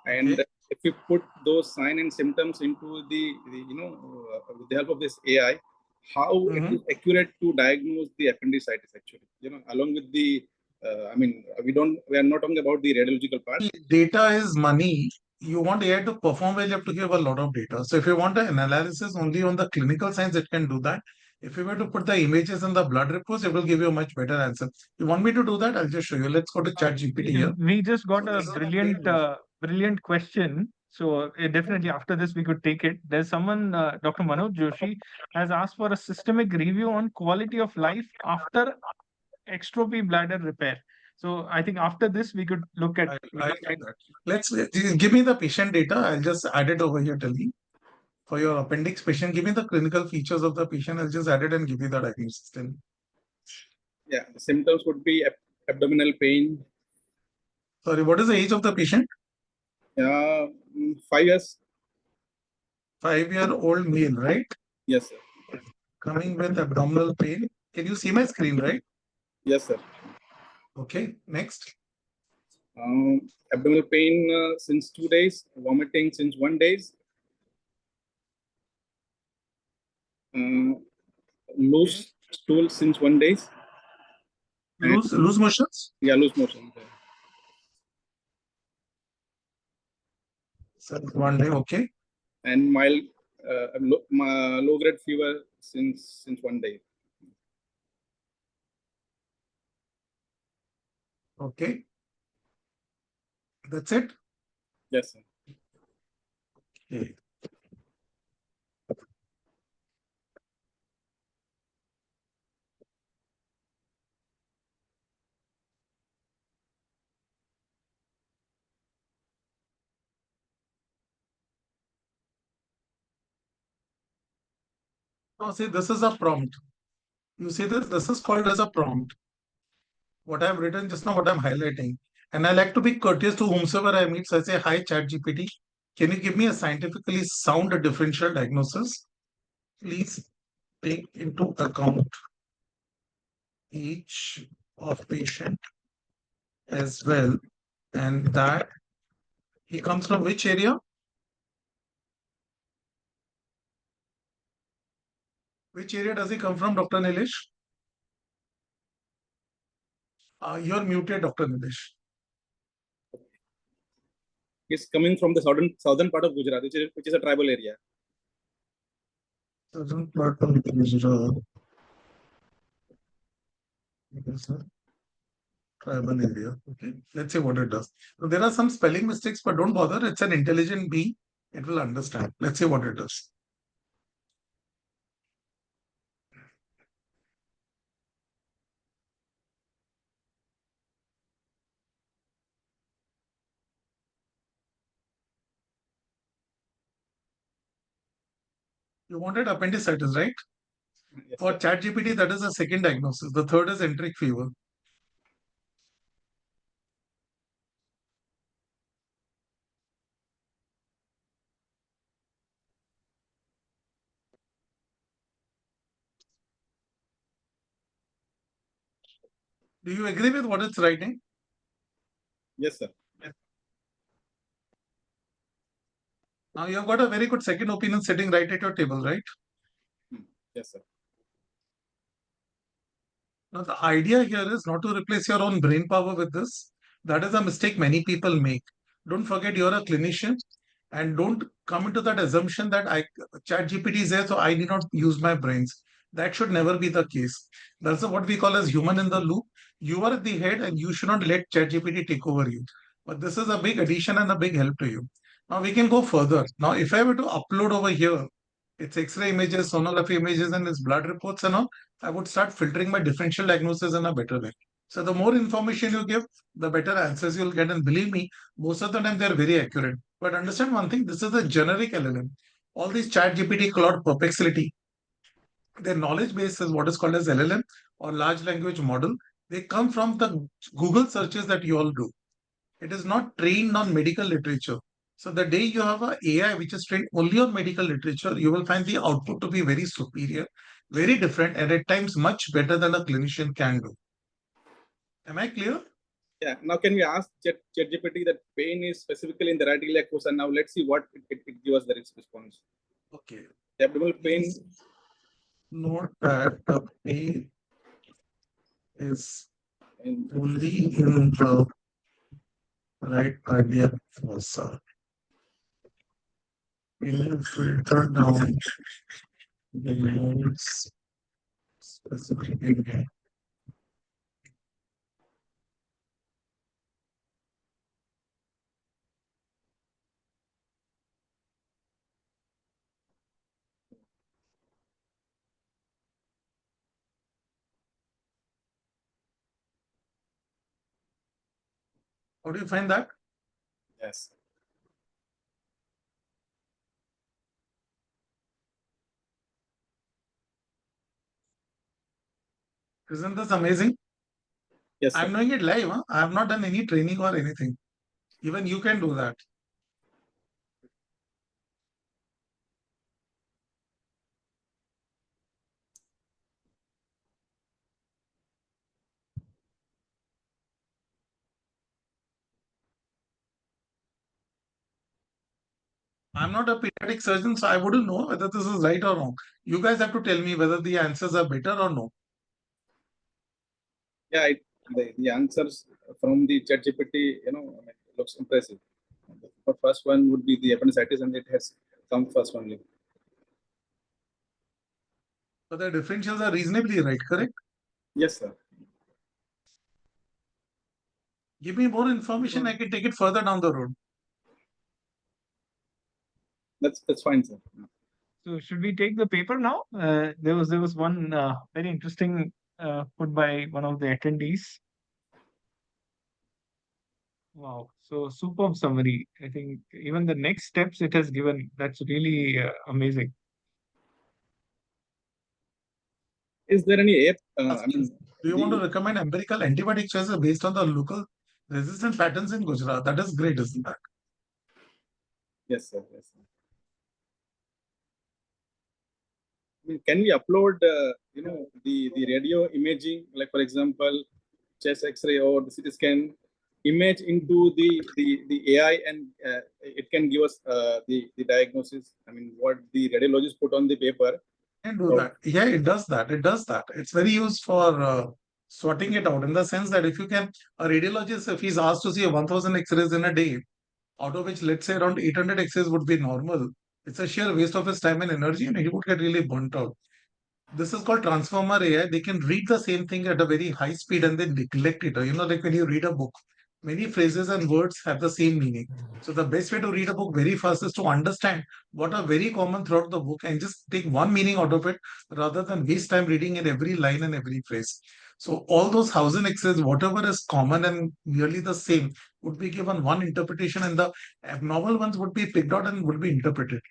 S2: and
S7: Okay.
S2: if we put those sign and symptoms into with the help of this AI, how it is accurate to diagnose the appendicitis actually, along with the, we are not talking about the radiological part.
S7: Data is money. You want AI to perform well, you have to give a lot of data. So if you want an analysis only on the clinical science, it can do that. If you were to put the images in the blood reports, it will give you a much better answer. You want me to do that? I'll just show you. Let's go to ChatGPT here.
S3: We just got
S7: So
S3: a
S7: this is a great
S3: brilliant question. So definitely after this we could take it. There's someone, Dr. Manoj Joshi, has asked for a systemic review on quality of life after extropy bladder repair. So I think after this we could look at.
S7: I'll do that. Let's give me the patient data. I'll just add it over here, tell me. For your appendix patient, give me the clinical features of the patient. I'll just add it and give you the diagnosis. Then.
S2: Yeah, the symptoms would be abdominal pain.
S7: Sorry, what is the age of the patient?
S2: 5 years.
S7: 5-year-old male, right?
S2: Yes, sir.
S7: Coming with abdominal pain. Can you see my screen, right?
S2: Yes, sir.
S7: Okay, next.
S2: Abdominal pain since 2 days, vomiting since 1 day, loose stool since 1 day.
S7: Loose motions?
S2: Yeah, loose motion.
S7: Since 1 day, okay.
S2: And mild low grade fever since 1 day.
S7: Okay. That's it?
S2: Yes, sir.
S7: Okay. Now see, this is a prompt. You see this? This is called as a prompt. What I've written just now, what I'm highlighting. And I like to be courteous to whomsoever I meet. So I say, hi, ChatGPT. Can you give me a scientifically sound differential diagnosis? Please take into account each of patient as well. And that he comes from which area? Which area does he come from, Dr. Nilesh? You're muted, Dr. Nilesh.
S2: It's coming from the southern part of Gujarat, which is a tribal area.
S7: Southern part of Gujarat. Yes, sir. Tribal area. Okay. Let's see what it does. So there are some spelling mistakes, but don't bother. It's an intelligent being. It will understand. Let's see what it does. You wanted appendicitis, right?
S2: Yes,
S7: For
S2: sir.
S7: ChatGPT, that is the second diagnosis. The third is enteric fever. Do you agree with what it's writing?
S2: Yes, sir.
S7: Now you've got a very good second opinion sitting right at your table, right?
S2: Yes, sir.
S7: Now the idea here is not to replace your own brain power with this. That is a mistake many people make. Don't forget you're a clinician and don't come into that assumption that ChatGPT is there, so I need not use my brains. That should never be the case. That's what we call as human in the loop. You are at the head and you should not let ChatGPT take over you. But this is a big addition and a big help to you. Now we can go further. Now, if I were to upload over here, its X-ray images, sonography images, and its blood reports and all, I would start filtering my differential diagnosis in a better way. So the more information you give, the better answers you'll get. And believe me, most of the time they're very accurate. But understand one thing, this is a generic LLM. All these ChatGPT, Claude, Perplexity, their knowledge base is what is called as LLM or large language model. They come from the Google searches that you all do. It is not trained on medical literature. So the day you have an AI which is trained only on medical literature, you will find the output to be very superior, very different, and at times much better than a clinician can do. Am I clear?
S2: Yeah. Now, can we ask ChatGPT that pain is specifically in the right iliac fossa? Now, let's see what it gives us the response.
S7: Okay.
S2: The abdominal pain.
S7: note that the P is
S2: And
S7: only in the right idea fossa. We will filter down the nodes specifically. How do you find that?
S2: yes,
S7: Isn't this amazing?
S2: yes, sir.
S7: I'm doing it live. Huh? I have not done any training or anything. Even you can do that. I'm not a pediatric surgeon, so I wouldn't know whether this is right or wrong. You guys have to tell me whether the answers are better or no.
S2: Yeah, the answers from the ChatGPT, looks impressive. The first one would be the appendicitis, and it has come first only.
S7: So the differentials are reasonably right, correct?
S2: Yes, sir.
S7: Give me more information, I can take it further down the road.
S2: That's fine, sir.
S3: So should we take the paper now? There was one very interesting put by one of the attendees. Wow. So superb summary. I think even the next steps it has given, that's really amazing.
S2: Is there any app? I mean,
S7: Do you want to recommend empirical antibiotic choices based on the local resistant patterns in Gujarat? That is great, isn't that?
S2: yes, sir. Yes, sir. I mean, can we upload, the radio imaging, like for example, chest X-ray or the CT scan image into the AI, and it can give us the diagnosis. I mean, what the radiologist put on the paper.
S7: Can do
S2: So,
S7: that. Yeah, it does that. It does that. It's very used for sorting it out in the sense that if you can, a radiologist, if he's asked to see 1000 X-rays in a day, out of which let's say around 800 X-rays would be normal, it's a sheer waste of his time and energy, and he would get really burnt out. This is called transformer AI. They can read the same thing at a very high speed and then neglect it. You know, like when you read a book, many phrases and words have the same meaning. So the best way to read a book very fast is to understand what are very common throughout the book and just take one meaning out of it rather than waste time reading in every line and every phrase. So all those thousand X's, whatever is common and nearly the same, would be given one interpretation, and the abnormal ones would be picked out and would be interpreted.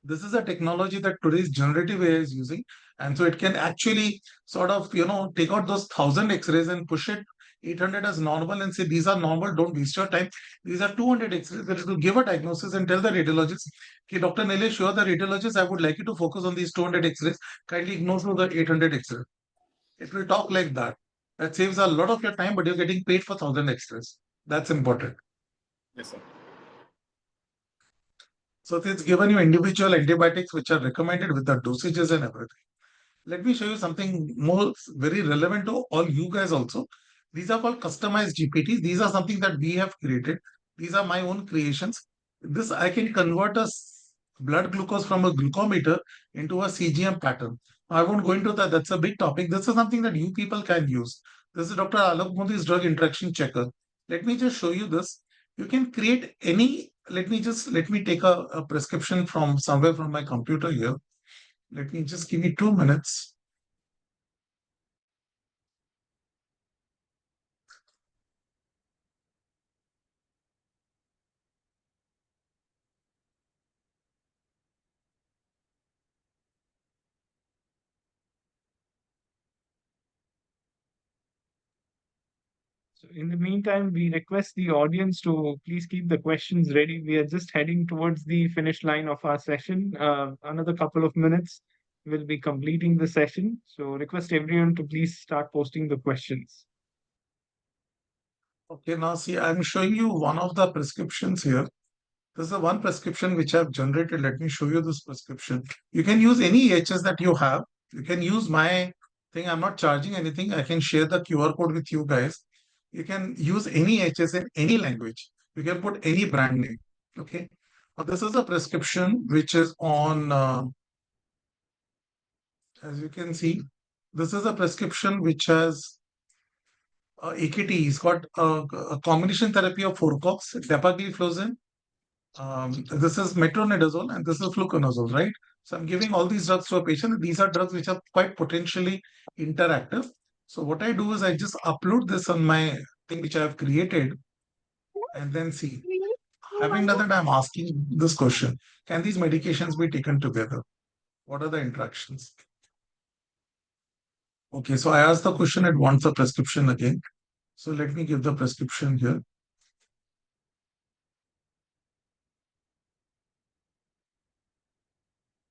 S7: This is a technology that today's generative AI is using, and so it can actually sort of take out those 1000 X-rays and push it 800 as normal and say these are normal, don't waste your time. These are 200 X-rays that it will give a diagnosis and tell the radiologist, okay, Dr. Nilesh, you are the radiologist, I would like you to focus on these 200 X-rays, kindly ignore the 800 X-rays. It will talk like that. That saves a lot of your time, but you're getting paid for 1000 X-rays. That's important.
S2: yes, sir.
S7: So it's given you individual antibiotics which are recommended with the dosages and everything. Let me show you something more very relevant to all you guys also. These are called customized GPTs. These are something that we have created. These are my own creations. This I can convert a blood glucose from a glucometer into a CGM pattern. I won't go into that. That's a big topic. This is something that you people can use. This is Dr. Alok Modi's drug interaction checker. Let me just show you this. You can create any. Let me take a prescription from somewhere from my computer here. Let me just give me 2 minutes.
S3: So in the meantime, we request the audience to please keep the questions ready. We are just heading towards the finish line of our session. Another couple of minutes, we'll be completing the session. So request everyone to please start posting the questions.
S7: Okay, now see, I'm showing you one of the prescriptions here. This is the one prescription which I've generated. Let me show you this prescription. You can use any HS that you have. You can use my thing. I'm not charging anything. I can share the QR code with you guys. You can use any HS in any language. You can put any brand name. Okay. Now, this is a prescription which is on, as you can see, this is a prescription which has AKT. It's got a combination therapy of Forcox, dapagliflozin. This is metronidazole and this is fluconazole, right? So I'm giving all these drugs to a patient. These are drugs which are quite potentially interactive. So what I do is I just upload this on my thing which I have created and then see. Having done that, I'm asking this question. Can these medications be taken together? What are the interactions? Okay, so I asked the question, it wants a prescription again. So let me give the prescription here.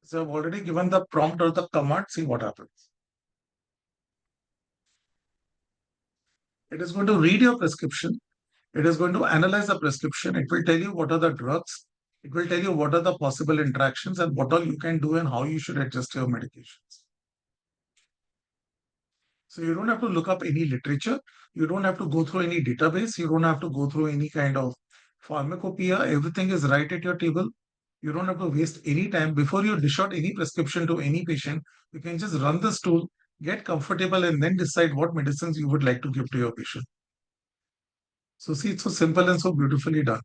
S7: So I've already given the prompt or the command, see what happens. It is going to read your prescription. It is going to analyze the prescription. It will tell you what are the drugs. It will tell you what are the possible interactions and what all you can do and how you should adjust your medications. So you don't have to look up any literature. You don't have to go through any database. You don't have to go through any kind of pharmacopoeia. Everything is right at your table. You don't have to waste any time. Before you dish out any prescription to any patient, you can just run this tool, get comfortable, and then decide what medicines you would like to give to your patient. So see, it's so simple and so beautifully done.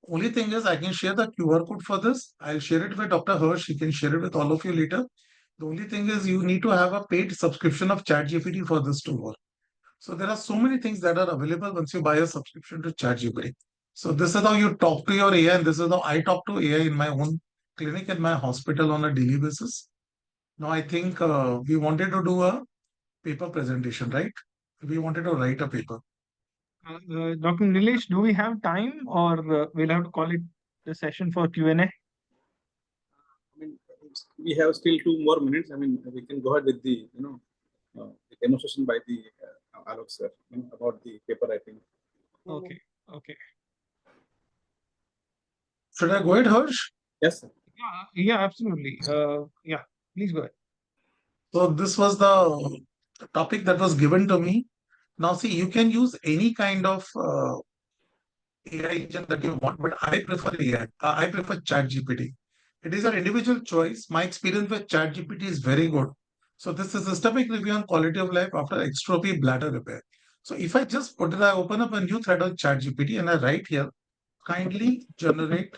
S7: Only thing is I can share the QR code for this. I'll share it with Dr. Hirsch. He can share it with all of you later. The only thing is you need to have a paid subscription of ChatGPT for this to work. So there are so many things that are available once you buy a subscription to ChatGPT. So this is how you talk to your AI, and this is how I talk to AI in my own clinic and my hospital on a daily basis. Now I think we wanted to do a paper presentation, right? We wanted to write a paper.
S3: Dr. Nilesh, do we have time or we'll have to call it the session for Q&A?
S2: I mean, we have still 2 more minutes. I mean, we can go ahead with the, the demonstration by the Alok sir, about the paper writing.
S3: Okay, okay.
S7: Should I go ahead, Hirsch?
S2: Yes, sir.
S3: Yeah, absolutely. Yeah, please go ahead.
S7: So this was the topic that was given to me. Now see, you can use any kind of AI engine that you want, but I prefer AI. I prefer ChatGPT. It is an individual choice. My experience with ChatGPT is very good. So this is systemic review on quality of life after extrophy bladder repair. So if I just put it, I open up a new thread on ChatGPT and I write here, kindly generate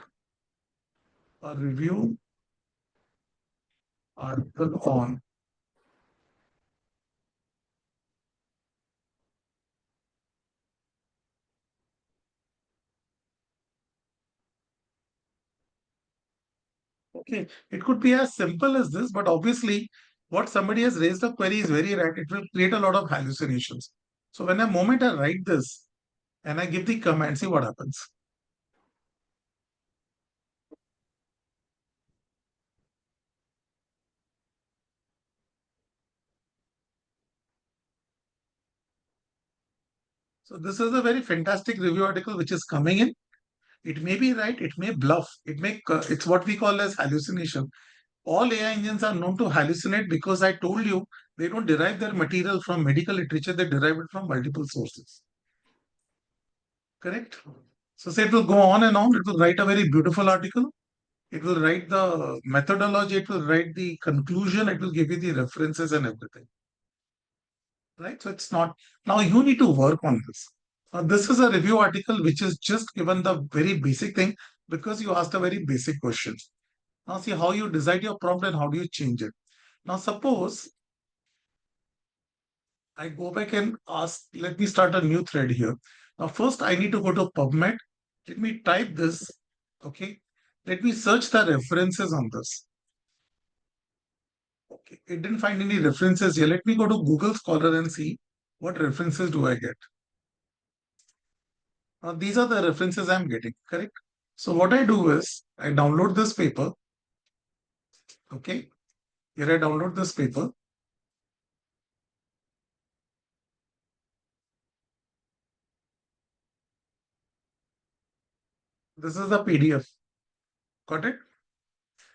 S7: a review article on okay, it could be as simple as this, but obviously, what somebody has raised a query is very right. It will create a lot of hallucinations. So when a moment I write this and I give the command, see what happens. So this is a very fantastic review article which is coming in. It may be right, it may bluff, it's what we call as hallucination. All AI engines are known to hallucinate because I told you they don't derive their material from medical literature, they derive it from multiple sources. Correct? So say it will go on and on. It will write a very beautiful article. It will write the methodology. It will write the conclusion. It will give you the references and everything. Right? So it's not. Now you need to work on this. This is a review article which is just given the very basic thing because you asked a very basic question. Now see how you decide your prompt and how do you change it. Now suppose I go back and ask, let me start a new thread here. Now, first I need to go to PubMed. Let me type this. Okay. Let me search the references on this. Okay. It didn't find any references here. Let me go to Google Scholar and see what references do I get. Now, these are the references I'm getting, correct? So what I do is I download this paper. Okay. Here I download this paper. This is the PDF. Got it?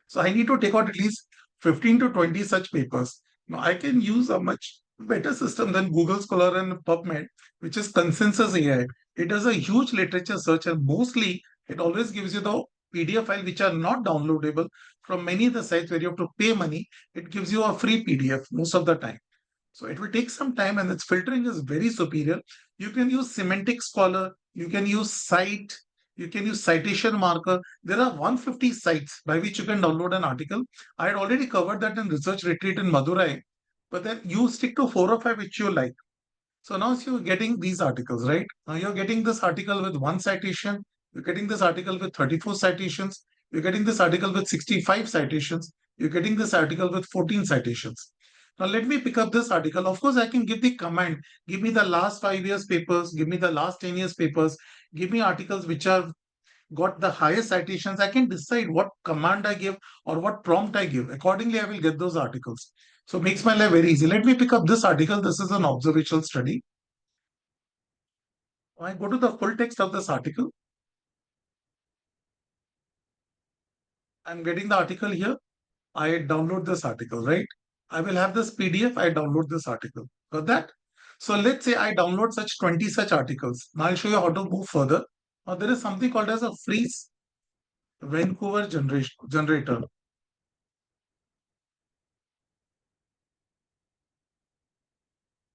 S7: So I need to take out at least 15 to 20 such papers. Now I can use a much better system than Google Scholar and PubMed, which is Consensus AI. It does a huge literature search and mostly it always gives you the PDF file which are not downloadable from many of the sites where you have to pay money. It gives you a free PDF most of the time. So it will take some time and its filtering is very superior. You can use Semantic Scholar, you can use Cite, you can use Citation Marker. There are 150 sites by which you can download an article. I had already covered that in research retreat in Madurai, but then you stick to 4 or 5 which you like. So now you're getting these articles, right? Now you're getting this article with 1 citation, you're getting this article with 34 citations, you're getting this article with 65 citations, you're getting this article with 14 citations. Now let me pick up this article. Of course, I can give the command, give me the last 5 years papers, give me the last 10 years papers, give me articles which are got the highest citations. I can decide what command I give or what prompt I give. Accordingly, I will get those articles. So it makes my life very easy. Let me pick up this article. This is an observational study. I go to the full text of this article. I'm getting the article here. I download this article, right? I will have this PDF. I download this article. Got that? So let's say I download such 20 such articles. Now I'll show you how to move further. Now there is something called as a free Vancouver generator.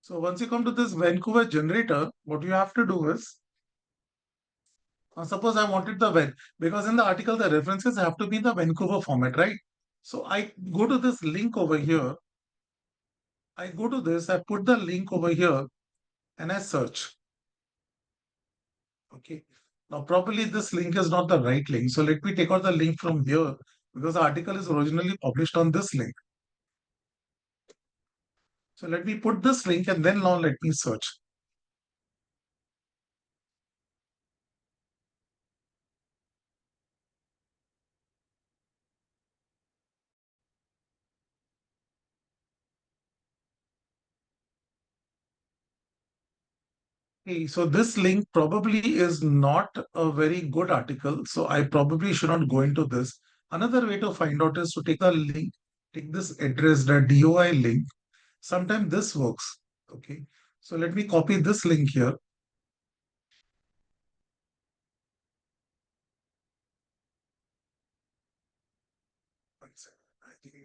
S7: So once you come to this Vancouver generator, what you have to do is, suppose I wanted the Van, because in the article, the references have to be in the Vancouver format, right? So I go to this link over here. I go to this, I put the link over here and I search. Okay. Now, probably this link is not the right link. So let me take out the link from here because the article is originally published on this link. So let me put this link and then now let me search. Okay, so this link probably is not a very good article. So I probably should not go into this. Another way to find out is to take a link, take this address, the DOI link. Sometimes this works. Okay. So let me copy this link here. One second. I think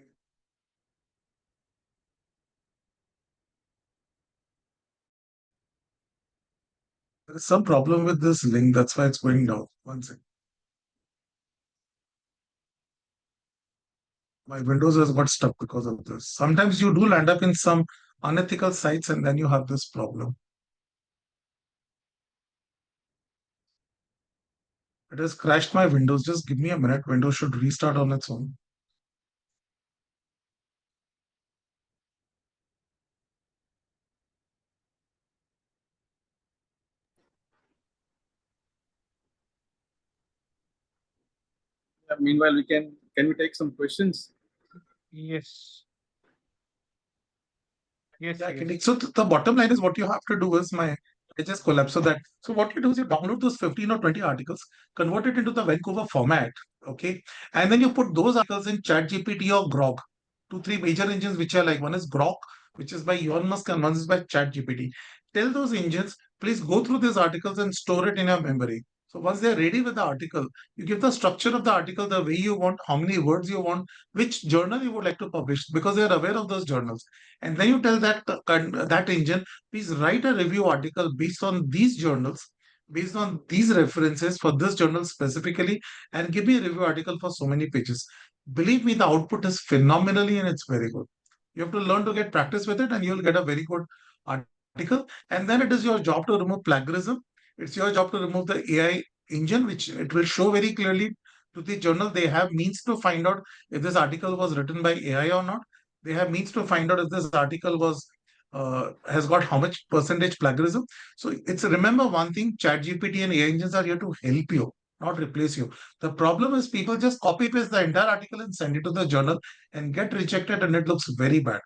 S7: there is some problem with this link. That's why it's going down. One second. My Windows has got stuck because of this. Sometimes you do land up in some unethical sites and then you have this problem. It has crashed my Windows. Just give me a minute. Windows should restart on its own.
S2: Meanwhile, can we take some questions?
S3: Yes. Yes,
S7: Yeah,
S3: yes.
S7: so the bottom line is what you have to do is I just collapse. So what you do is you download those 15 or 20 articles, convert it into the Vancouver format, okay, and then you put those articles in ChatGPT or Grok, two three major engines which are like one is Grok, which is by Elon Musk, and one is by ChatGPT. Tell those engines please go through these articles and store it in your memory. So once they're ready with the article, you give the structure of the article the way you want, how many words you want, which journal you would like to publish because they are aware of those journals, and then you tell that engine, please write a review article based on these journals, based on these references for this journal specifically, and give me a review article for so many pages. Believe me, the output is phenomenally and it's very good. You have to learn to get practice with it, and you'll get a very good article. And then it is your job to remove plagiarism. It's your job to remove the AI engine, which it will show very clearly to the journal. They have means to find out if this article was written by AI or not. They have means to find out if this article was has got how much percentage plagiarism. So it's remember one thing: ChatGPT and AI engines are here to help you, not replace you. The problem is people just copy paste the entire article and send it to the journal and get rejected, and it looks very bad.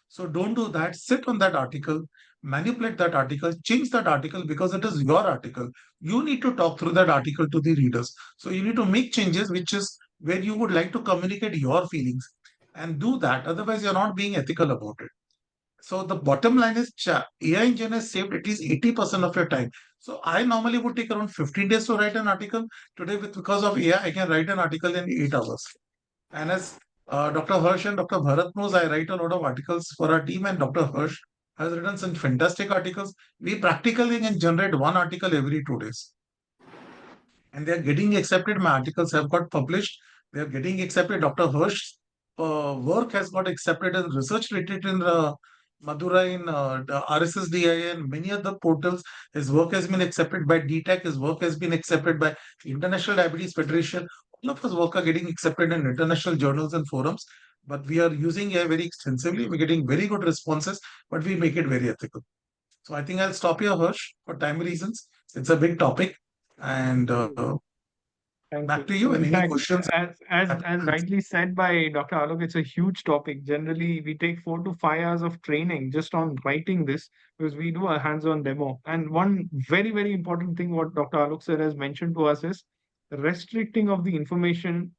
S7: So don't do that. Sit on that article, manipulate that article, change that article because it is your article. You need to talk through that article to the readers. So you need to make changes, which is where you would like to communicate your feelings and do that. Otherwise, you're not being ethical about it. So the bottom line is AI engine has saved at least 80% of your time. So I normally would take around 15 days to write an article. Today, because of AI, I can write an article in 8 hours. And as Dr. Harsh and Dr. Bharat knows, I write a lot of articles for our team, and Dr. Harsh has written some fantastic articles. We practically can generate one article every 2 days. And they are getting accepted. My articles have got published. They are getting accepted. Dr. Harsh's work has got accepted as research retreat in Madurai in the RSSDI and many other portals. His work has been accepted by DTAC. His work has been accepted by International Diabetes Federation. All of his work are getting accepted in international journals and forums. But we are using AI very extensively. We're getting very good responses, but we make it very ethical. So I think I'll stop here, Harsh, for time reasons. It's a big topic. And
S3: Thank
S7: back
S3: you.
S7: to you.
S3: In
S7: And any
S3: fact,
S7: questions?
S3: as rightly said by Dr. Alok, it's a huge topic. Generally, we take 4 to 5 hours of training just on writing this because we do a hands-on demo. And one very, very important thing what Dr. Alok sir has mentioned to us is restricting of the information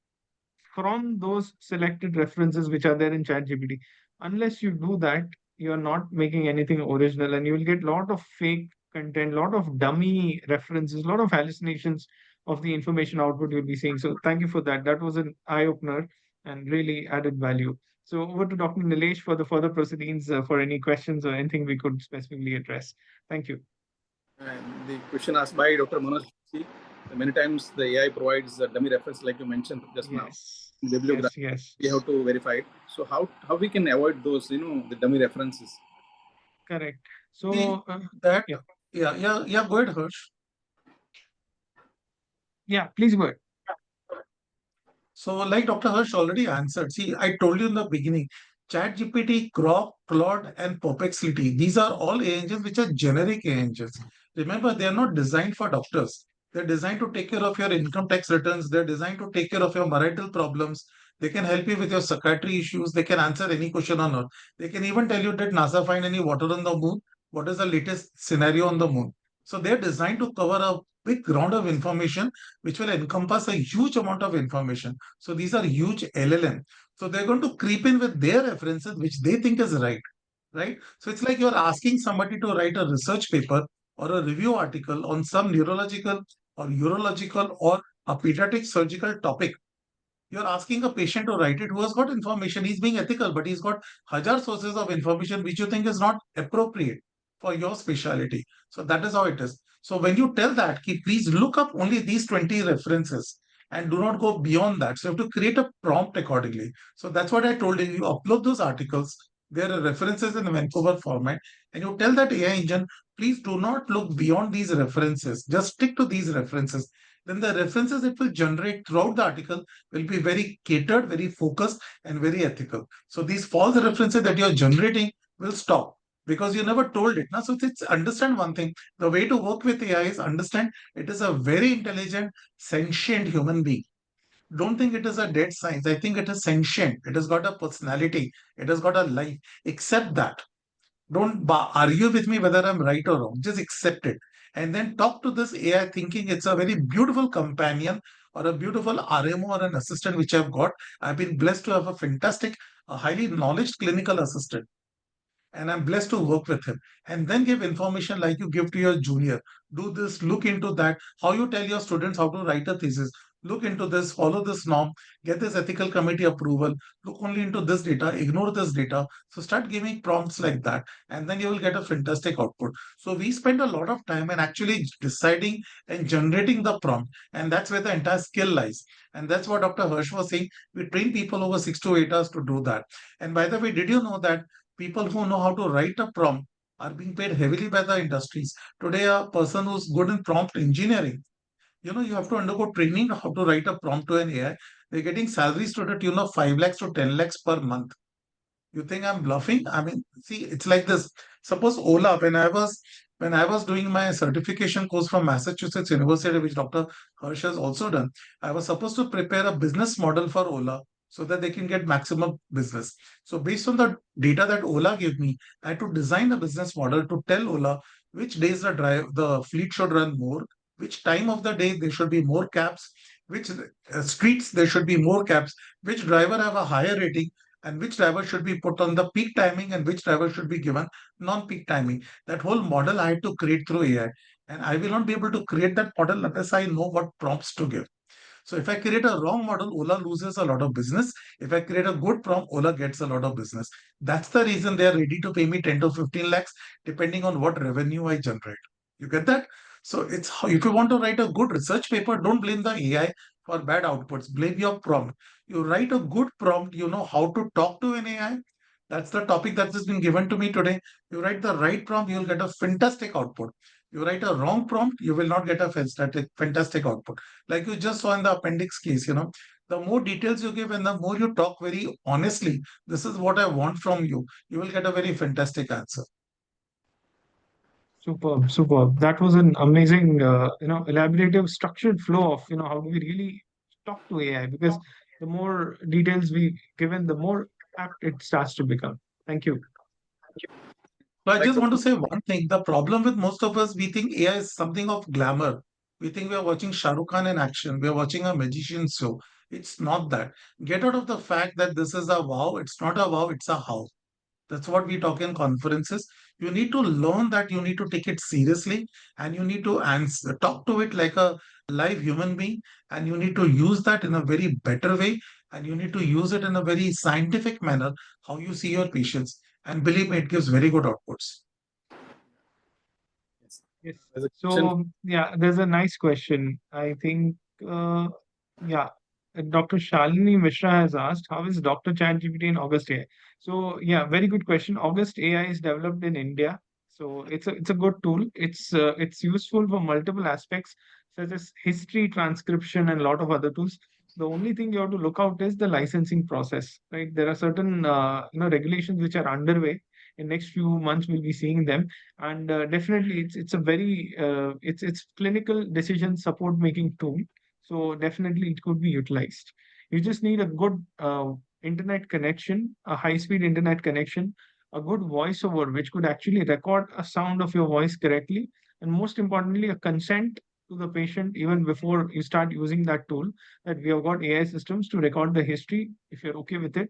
S3: from those selected references which are there in ChatGPT. Unless you do that, you're not making anything original, and you will get a lot of fake content, a lot of dummy references, a lot of hallucinations of the information output you'll be seeing. So thank you for that. That was an eye opener and really added value. So over to Dr. Nilesh for the further proceedings for any questions or anything we could specifically address. Thank you.
S2: And the question asked by Dr. Manoj, many times the AI provides a dummy reference, like you mentioned just now.
S3: Yes.
S2: Bibliography.
S3: Yes.
S2: We have to verify it. So how we can avoid those, the dummy references?
S3: Correct.
S7: See,
S3: So
S7: that,
S3: yeah.
S7: yeah, go ahead, Harsh.
S3: Yeah, please go ahead.
S7: So, like Dr. Harsh already answered, see, I told you in the beginning, ChatGPT, Grok, Claude, and Perplexity, these are all AI engines which are generic AI engines. Remember, they are not designed for doctors. They're designed to take care of your income tax returns. They're designed to take care of your marital problems. They can help you with your psychiatry issues. They can answer any question on earth. They can even tell you, did NASA find any water on the moon? What is the latest scenario on the moon? So they're designed to cover a big ground of information, which will encompass a huge amount of information. So these are huge LLM. So they're going to creep in with their references, which they think is right. Right. So it's like you're asking somebody to write a research paper or a review article on some neurological or urological or a pediatric surgical topic. You're asking a patient to write it who has got information. He's being ethical, but he's got hajar sources of information which you think is not appropriate for your specialty. So that is how it is. So when you tell that, please look up only these 20 references and do not go beyond that. So you have to create a prompt accordingly. So that's what I told you. You upload those articles. There are references in Vancouver format, and you tell that AI engine, please do not look beyond these references. Just stick to these references. Then the references it will generate throughout the article will be very catered, very focused, and very ethical. So these false references that you're generating will stop because you never told it. Now, so it's understand one thing. The way to work with AI is understand it is a very intelligent, sentient human being. Don't think it is a dead science. I think it is sentient. It has got a personality. It has got a life. Accept that. Don't argue with me whether I'm right or wrong. Just accept it. And then talk to this AI thinking it's a very beautiful companion or a beautiful RMO or an assistant which I've got. I've been blessed to have a fantastic, highly knowledge clinical assistant, and I'm blessed to work with him. And then give information like you give to your junior. Do this, look into that, how you tell your students how to write a thesis. Look into this, follow this norm, get this ethical committee approval, look only into this data, ignore this data. So start giving prompts like that, and then you will get a fantastic output. So we spend a lot of time in actually deciding and generating the prompt, and that's where the entire skill lies. And that's what Dr. Hirsch was saying. We train people over 6 to 8 hours to do that. And by the way, did you know that people who know how to write a prompt are being paid heavily by the industries? Today, a person who's good in prompt engineering, you have to undergo training how to write a prompt to an AI. They're getting salaries to the tune of 5 lakhs to 10 lakhs per month. You think I'm bluffing? I mean, see, it's like this. Suppose Ola, when I was doing my certification course from Massachusetts University, which Dr. Hirsch has also done, I was supposed to prepare a business model for Ola so that they can get maximum business. So based on the data that Ola gave me, I had to design a business model to tell Ola which days the fleet should run more, which time of the day there should be more cabs, which streets there should be more cabs, which driver have a higher rating, and which driver should be put on the peak timing and which driver should be given non-peak timing. That whole model I had to create through AI. And I will not be able to create that model unless I know what prompts to give. So if I create a wrong model, Ola loses a lot of business. If I create a good prompt, Ola gets a lot of business. That's the reason they are ready to pay me 10 to 15 lakhs, depending on what revenue I generate. You get that? So if you want to write a good research paper, don't blame the AI for bad outputs. Blame your prompt. You write a good prompt, you know how to talk to an AI. That's the topic that has been given to me today. You write the right prompt, you'll get a fantastic output. You write a wrong prompt, you will not get a fantastic output. Like you just saw in the appendix case, the more details you give and the more you talk very honestly, this is what I want from you, you will get a very fantastic answer.
S3: Superb, superb. That was an amazing, elaborative, structured flow of, how do we really talk to AI? Because the more details we given, the more apt it starts to become. Thank you.
S7: So I
S2: Like
S7: just want to
S2: Dr.
S7: say one thing. The problem with most of us, we think AI is something of glamour. We think we are watching Shah Rukh Khan in action. We are watching a magician show. It's not that. Get out of the fact that this is a wow. It's not a wow. It's a how. That's what we talk in conferences. You need to learn that you need to take it seriously and you need to answer, talk to it like a live human being, and you need to use that in a very better way, and you need to use it in a very scientific manner, how you see your patients. And believe me, it gives very good outputs.
S3: Yes.
S2: There's a question.
S3: So, yeah, there's a nice question. I think, yeah, Dr. Shalini Mishra has asked, how is Dr. ChatGPT and August AI? So, yeah, very good question. August AI is developed in India. So it's a good tool. It's useful for multiple aspects such as history, transcription, and a lot of other tools. The only thing you have to look out is the licensing process, right? There are certain regulations which are underway. In next few months, we'll be seeing them, and definitely it's a very it's clinical decision support making tool, so definitely it could be utilized. You just need a good internet connection, a high speed internet connection, a good voiceover which could actually record a sound of your voice correctly, and most importantly a consent to the patient even before you start using that tool, that we have got AI systems to record the history. If you're okay with it,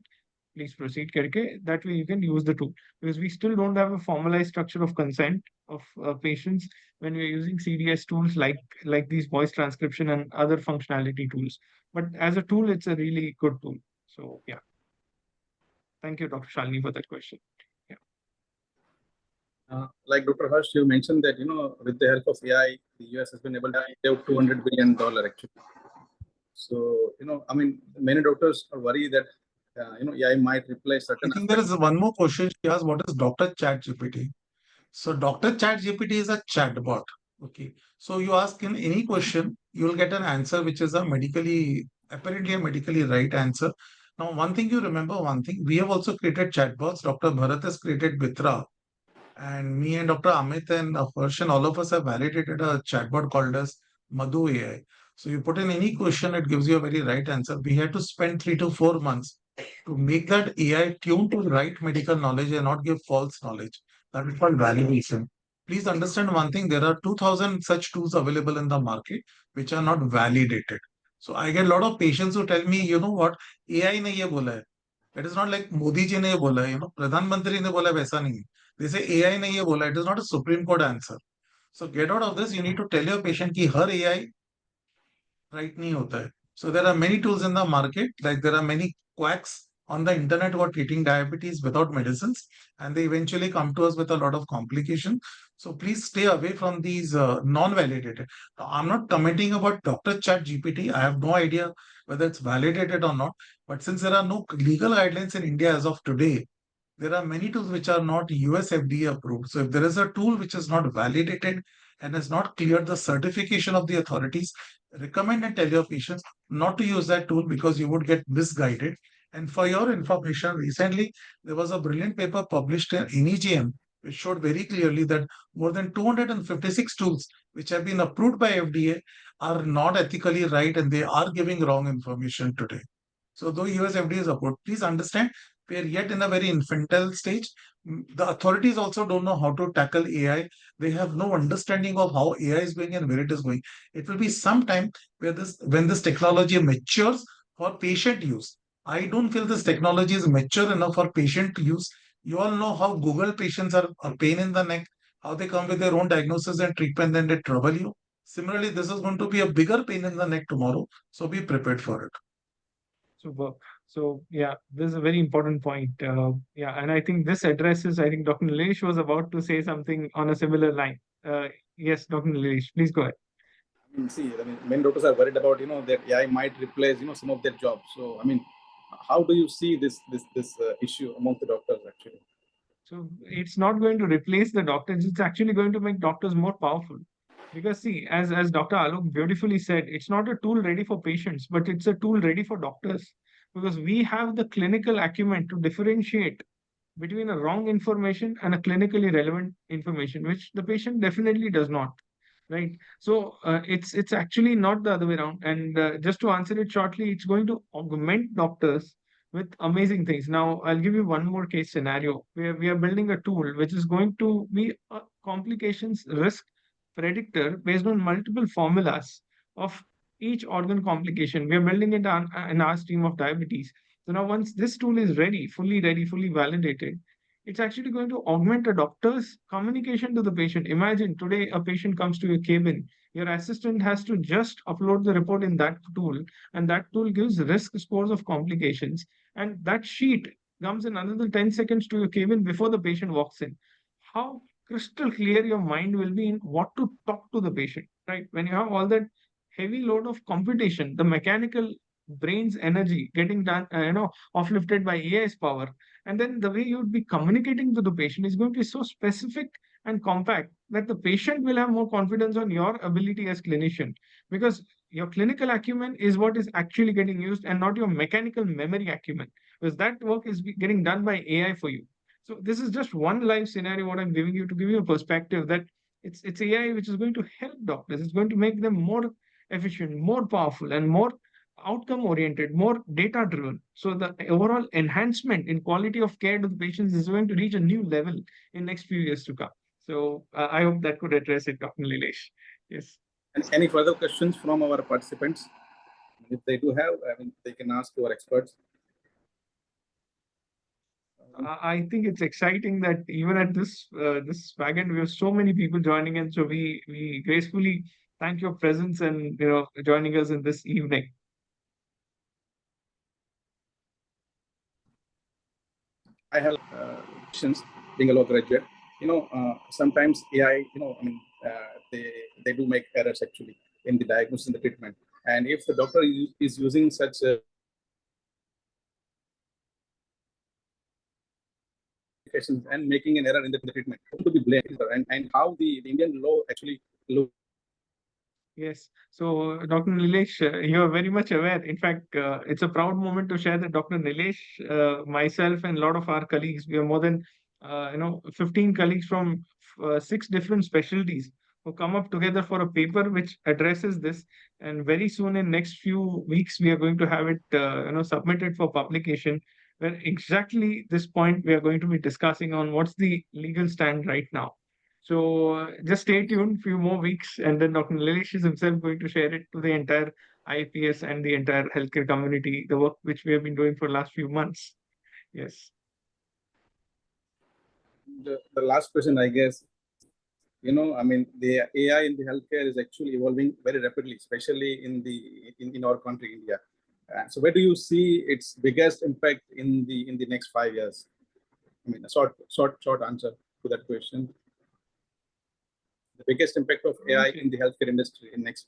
S3: please proceed करके. That way you can use the tool, because we still don't have a formalized structure of consent of patients when we're using CDS tools like these voice transcription and other functionality tools. But as a tool, it's a really good tool. So yeah, thank you, Dr. Shalini, for that question. Yeah.
S2: Like Dr. Harsh, you mentioned that, with the help of AI, the US has been able to save $200 billion actually. So, I mean, many doctors are worried that, AI might replace
S7: I
S2: certain
S7: think there
S2: aspects.
S7: is one more question she asked, what is Dr. ChatGPT? So Dr. ChatGPT is a chatbot. Okay. So you ask in any question, you will get an answer which is apparently a medically right answer. Now, one thing you remember, one thing, we have also created chatbots. Dr. Bharat has created Mitra, and me and Dr. Amit and Harsh, all of us have validated a chatbot called as Madhu AI. So you put in any question, it gives you a very right answer. We had to spend 3 to 4 months to make that AI tuned to the right medical knowledge and not give false knowledge. That is called validation. Please understand one thing, there are 2000 such tools available in the market which are not validated. So I get a lot of patients who tell me, you know what, AI ने ये बोला है. It is not like Modi ji ने ये बोला है, प्रधानमंत्री ने बोला है, वैसा नहीं है. They say AI ने ये बोला. It is not a Supreme Court answer. So get out of this. You need to tell your patient कि हर AI right नहीं होता है. So there are many tools in the market. Like there are many quacks on the internet who are treating diabetes without medicines, and they eventually come to us with a lot of complication. So please stay away from these non-validated. Now, I'm not commenting about Dr. Chat GPT. I have no idea whether it's validated or not. But since there are no legal guidelines in India as of today, there are many tools which are not US FDA approved. So if there is a tool which is not validated and has not cleared the certification of the authorities, recommend and tell your patients not to use that tool because you would get misguided. And for your information, recently there was a brilliant paper published in NEGM which showed very clearly that more than 256 tools which have been approved by FDA are not ethically right and they are giving wrong information today. So though US FDA support, please understand we are yet in a very infantile stage. The authorities also don't know how to tackle AI. They have no understanding of how AI is going and where it is going. It will be some time where this when this technology matures for patient use. I don't feel this technology is mature enough for patient use. You all know how Google patients are a pain in the neck, how they come with their own diagnosis and treatment, then they trouble you. Similarly, this is going to be a bigger pain in the neck tomorrow. So be prepared for it.
S3: Super. So yeah, this is a very important point. Yeah, and I think this addresses. I think Dr. Nilesh was about to say something on a similar line. Yes, Dr. Nilesh, please go ahead.
S2: See, many doctors are worried about that AI might replace some of their jobs. So how do you see this issue among the doctors actually?
S3: So it's not going to replace the doctors. It's actually going to make doctors more powerful. Because see, as Dr. Alok beautifully said, it's not a tool ready for patients, but it's a tool ready for doctors. Because we have the clinical acumen to differentiate between a wrong information and a clinically relevant information, which the patient definitely does not. Right. So it's actually not the other way around. And just to answer it shortly, it's going to augment doctors with amazing things. Now, I'll give you one more case scenario where we are building a tool which is going to be a complications risk predictor based on multiple formulas of each organ complication. We are building it on in our stream of diabetes. So now, once this tool is ready, fully validated, it's actually going to augment a doctor's communication to the patient. Imagine today a patient comes to your cabin. Your assistant has to just upload the report in that tool, and that tool gives risk scores of complications. And that sheet comes in another 10 seconds to your cabin before the patient walks in. How crystal clear your mind will be in what to talk to the patient, right? When you have all that heavy load of computation, the mechanical brain's energy getting done, uplifted by AI's power, and then the way you would be communicating to the patient is going to be so specific and compact that the patient will have more confidence on your ability as clinician, because your clinical acumen is what is actually getting used and not your mechanical memory acumen, because that work is getting done by AI for you. So this is just one live scenario what I'm giving you to give you a perspective that it's AI which is going to help doctors. It's going to make them more efficient, more powerful, and more outcome oriented, more data driven. So the overall enhancement in quality of care to the patients is going to reach a new level in next few years to come. So I hope that could address it, Dr. Nilesh. Yes.
S2: And any further questions from our participants? If they do have, they can ask to our experts.
S3: I think it's exciting that even at this wagon, we have so many people joining in. So we gracefully thank your presence and joining us in this evening.
S2: I have questions. Being a law graduate, sometimes AI, they do make errors actually in the diagnosis and the treatment. And if the doctor is using such and making an error in the treatment, who to be blamed, and how the Indian law actually looks.
S3: Yes. So, Dr. Nilesh, you are very much aware. In fact, it's a proud moment to share that Dr. Nilesh, myself, and a lot of our colleagues, we are more than 15 colleagues from 6 different specialties who come up together for a paper which addresses this. And very soon, in next few weeks, we are going to have it submitted for publication, where exactly this point we are going to be discussing on what's the legal stand right now. So just stay tuned, few more weeks, and then Dr. Nilesh is himself going to share it to the entire IAPS and the entire healthcare community, the work which we have been doing for the last few months. Yes.
S2: The last question, I guess, the AI in the healthcare is actually evolving very rapidly, especially in our country, India. So where do you see its biggest impact in the next 5 years? A short answer to that question. The biggest impact of AI in the healthcare industry in next.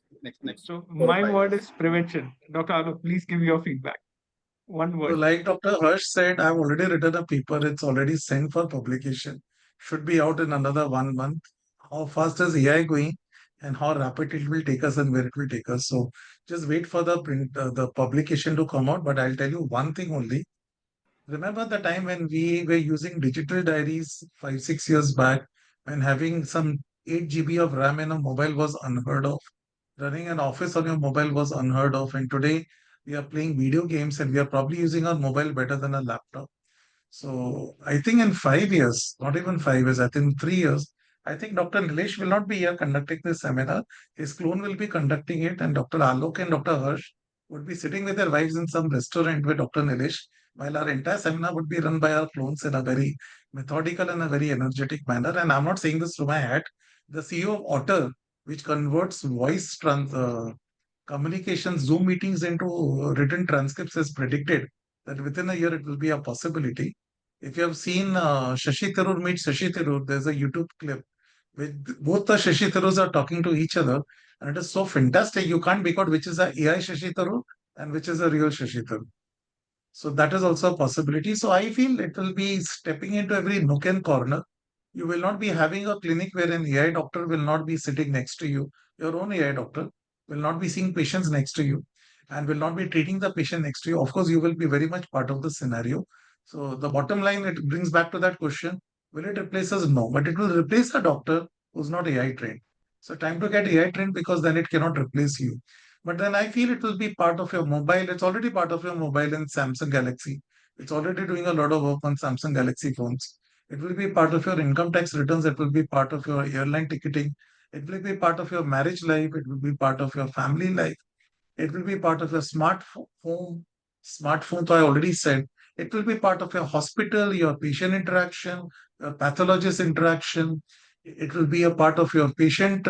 S3: So my word is prevention. Dr. Alok, please give your feedback. One word.
S7: So like Dr. Harsh said, I've already written a paper. It's already sent for publication. Should be out in another 1 month. How fast is AI going and how rapid it will take us and where it will take us. So just wait for the publication to come out. But I'll tell you one thing only. Remember the time when we were using digital diaries 5, 6 years back, when having some 8 GB of RAM in a mobile was unheard of. Running an office on your mobile was unheard of. And today, we are playing video games, and we are probably using our mobile better than a laptop. So I think in 5 years, not even 5 years, I think 3 years, I think Dr. Nilesh will not be here conducting this seminar. His clone will be conducting it, and Dr. Alok and Dr. Harsh would be sitting with their wives in some restaurant with Dr. Nilesh, while our entire seminar would be run by our clones in a very methodical and a very energetic manner. And I'm not saying this through my hat. The CEO of Otter, which converts voice communications, Zoom meetings into written transcripts, has predicted that within a year it will be a possibility. If you have seen Shashi Tharoor meet Shashi Tharoor, there's a YouTube clip with both the Shashi Tharoors are talking to each other, and it is so fantastic. You can't make out which is a AI Shashi Tharoor and which is a real Shashi Tharoor. So that is also a possibility. So I feel it will be stepping into every nook and corner. You will not be having a clinic where an AI doctor will not be sitting next to you. Your own AI doctor will not be seeing patients next to you and will not be treating the patient next to you. Of course, you will be very much part of the scenario. So the bottom line, it brings back to that question, will it replace us? No, but it will replace a doctor who's not AI trained. So time to get AI trained, because then it cannot replace you. But then I feel it will be part of your mobile. It's already part of your mobile in Samsung Galaxy. It's already doing a lot of work on Samsung Galaxy phones. It will be part of your income tax returns. It will be part of your airline ticketing. It will be part of your marriage life. It will be part of your family life. It will be part of your smartphone. Smartphone, so I already said. It will be part of your hospital, your patient interaction, your pathologist interaction. It will be a part of your patient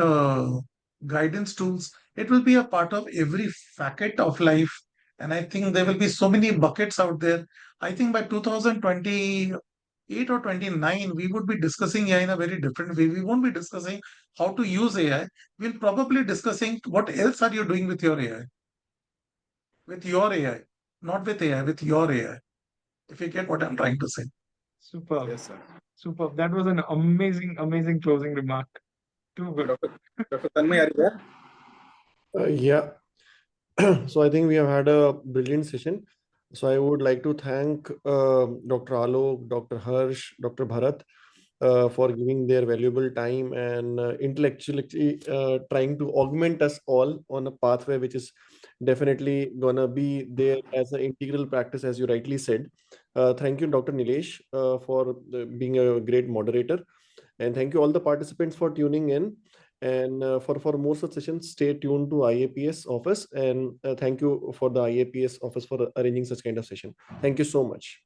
S7: guidance tools. It will be a part of every facet of life. And I think there will be so many buckets out there. I think by 2028 or 29, we would be discussing AI in a very different way. We won't be discussing how to use AI. We'll probably discussing what else are you doing with your AI, not with AI, with your AI. If you get what I'm trying to say.
S3: Superb.
S2: Yes, sir.
S3: Superb. That was an amazing, amazing closing remark. Too good.
S2: Dr. Tanmay, are you there?
S1: Yeah. So I think we have had a brilliant session. So I would like to thank Dr. Alok, Dr. Harsh, Dr. Bharat for giving their valuable time and intellectually trying to augment us all on a pathway which is definitely gonna be there as an integral practice, as you rightly said. Thank you, Dr. Nilesh, for being a great moderator, and thank you all the participants for tuning in. And for more such sessions, stay tuned to IAPS office. And thank you for the IAPS office for arranging such kind of session. Thank you so much.